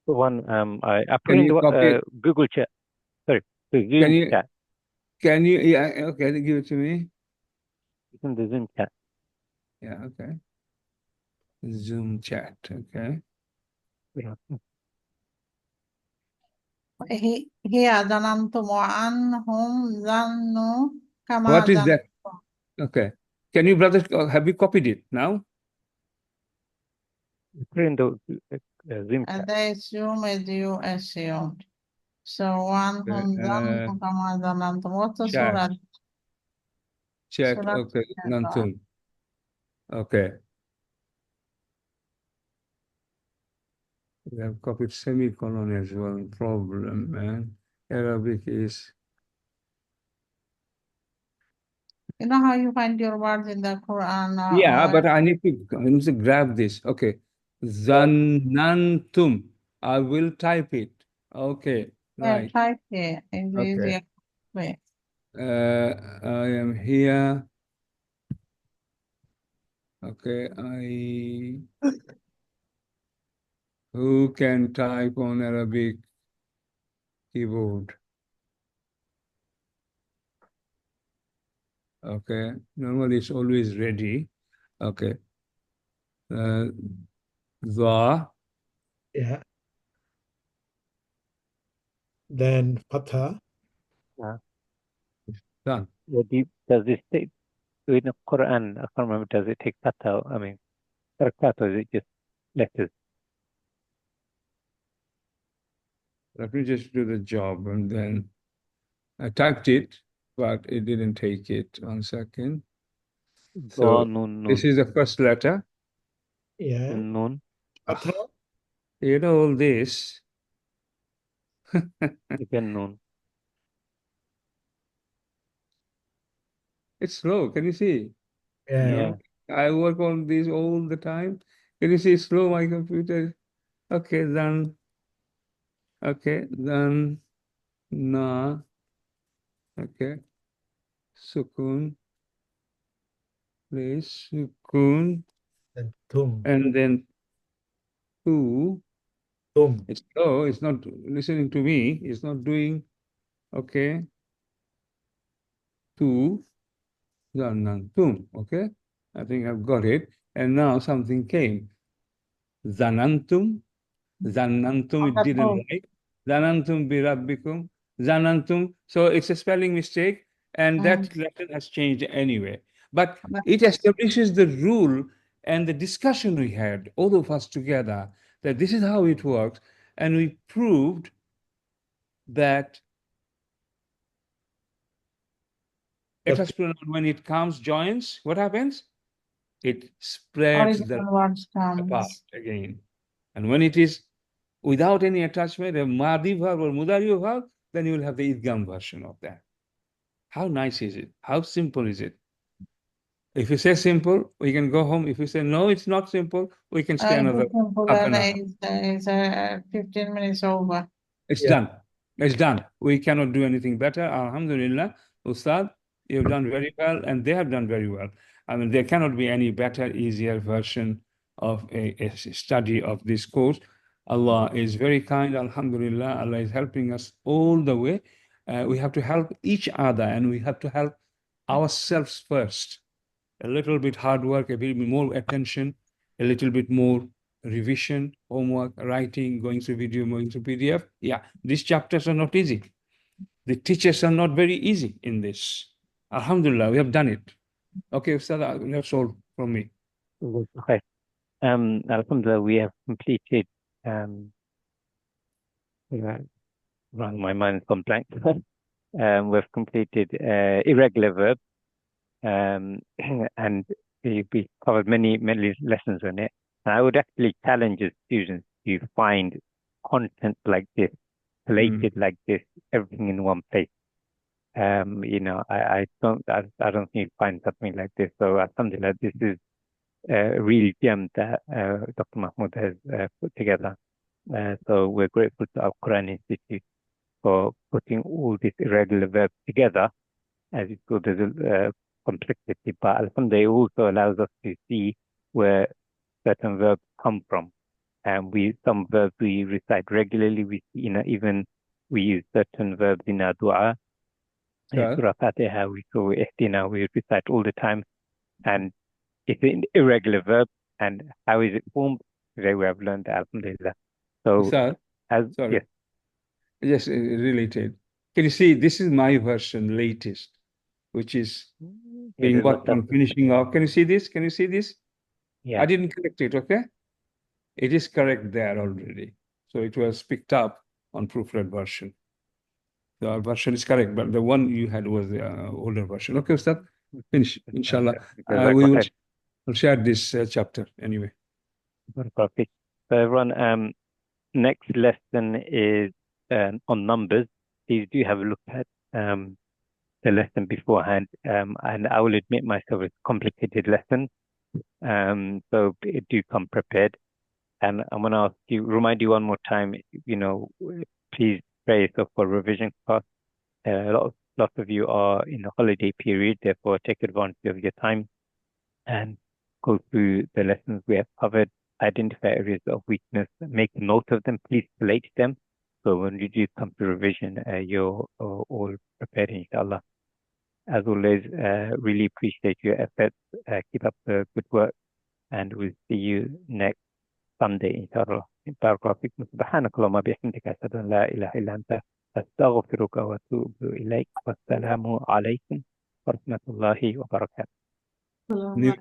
The one I put Can in you copy the it? Google chat. Sorry, the Zoom chat. Can you, yeah, okay, give it to me. It's in the Zoom chat. Yeah, okay. Zoom chat, okay. Yeah. Here, Zanantum wa anhum zannu kama What is zanantum. that? Okay. Can you, brothers, have you copied it now? Put in the Zoom chat. And they assume as you assumed. So anhum zannu kama zanantum. What's the surah? Chat, Surah okay, Nantum. Okay. We have copied semicolon as well. Problem, man. Arabic is You know how you find your words in the Quran? Yeah, but I need to grab this. Okay. Zannantum. I will type it. Okay, yeah, right. type it. It's Okay. easier way. I am here. Okay, who can type on Arabic keyboard? Okay, normally it's always ready. Okay. The. Yeah. Then Fatha. Done. Does this take in the Quran? I can't remember. Does it take fatha? I mean, harakat, or is it just letters? Let me just do the job, and then I typed it, but it didn't take it. 1 second. So Nun, this nun, is the first letter. Yeah. nun. Fatha. You know all this. Again, nun. It's slow. Can you see? Yeah. You know, I work on this all the time. Can you see it's slow, my computer? Okay, then. Okay, then. Na. Okay. Sukun. Please. Sukun. Then Tum. And then tu. Tum. It's slow. It's not listening to me. It's not doing. Okay. Tu. Zanantum. Okay. I think I've got it. And now something came. Zanantum. Zanantum, it didn't write. Zanantum birabbikum. Zanantum. So it's a spelling mistake, and that letter has changed anyway. But it establishes the rule and the discussion we had, all of us together, that this is how it works. And we proved that attached pronoun, when it comes, joins, what happens? It spreads the Original words apart comes. again. And when it is without any attachment, a Madi verb or Mudari verb, then you will have the Idgham version of that. How nice is it? How simple is it? If you say simple, we can go home. If you say no, it's not simple, we can stay another half an hour. It's 15 minutes over. It's done. It's done. We cannot do anything better. Alhamdulillah, Ustad, you've done very well, and they have done very well. I mean, there cannot be any better, easier version of a study of this course. Allah is very kind. Alhamdulillah, Allah is helping us all the way. We have to help each other, and we have to help ourselves first. A little bit hard work, a bit more attention, a little bit more revision, homework, writing, going through video, going through PDF. Yeah, these chapters are not easy. The teachers are not very easy in this. Alhamdulillah, we have done it. Okay, Ustad, that's all from me. Okay. Alhamdulillah, we have completed, my mind's gone blank. We've completed irregular verbs, and we covered many lessons on it. And I would actually challenge the students to find content like this, collated like this, everything in one place. I don't think you find something like this. So alhamdulillah, this is a real gem that Dr. Mahmoud has put together. So we're grateful to our Qur'an Institute for putting all these irregular verbs together. As you saw, there's a complexity, but alhamdulillah, it also allows us to see where certain verbs come from. And some verbs we recite regularly. We use certain verbs in our dua. In Surah Fatiha, we saw Ihdina, we recite all the time. And it's an irregular verb. And how is it formed? Today we have learned that, alhamdulillah. So, sorry. Yes, related. Can you see, this is my version, latest, which is being worked on, finishing off. Can you see this? Can you see this? Yeah. I didn't correct it, okay? It is correct there already. So it was picked up on proofread version. The version is correct, but the one you had was the older version. Okay, Ustad, finish, inshallah. We will share this chapter anyway. Okay. So everyone, next lesson is on numbers. Please do have a look at the lesson beforehand. And I will admit myself, it's a complicated lesson. So do come prepared. And I'm going to ask you, remind you one more time, please pray yourself for revision class. Lots of you are in a holiday period, therefore take advantage of your time and go through the lessons we have covered, identify areas of weakness, make note of them, please collate them. So when you do come to revision, you're all prepared, inshallah. As always, really appreciate your efforts. Keep up the good work, and we'll see you next Sunday, inshallah. بارك الله فيكم. سبحانك اللهم وبحمدك أشهد أن لا إله إلا أنت أستغفرك وأتوب إليك. والسلام عليكم ورحمة الله وبركاته. Hello. New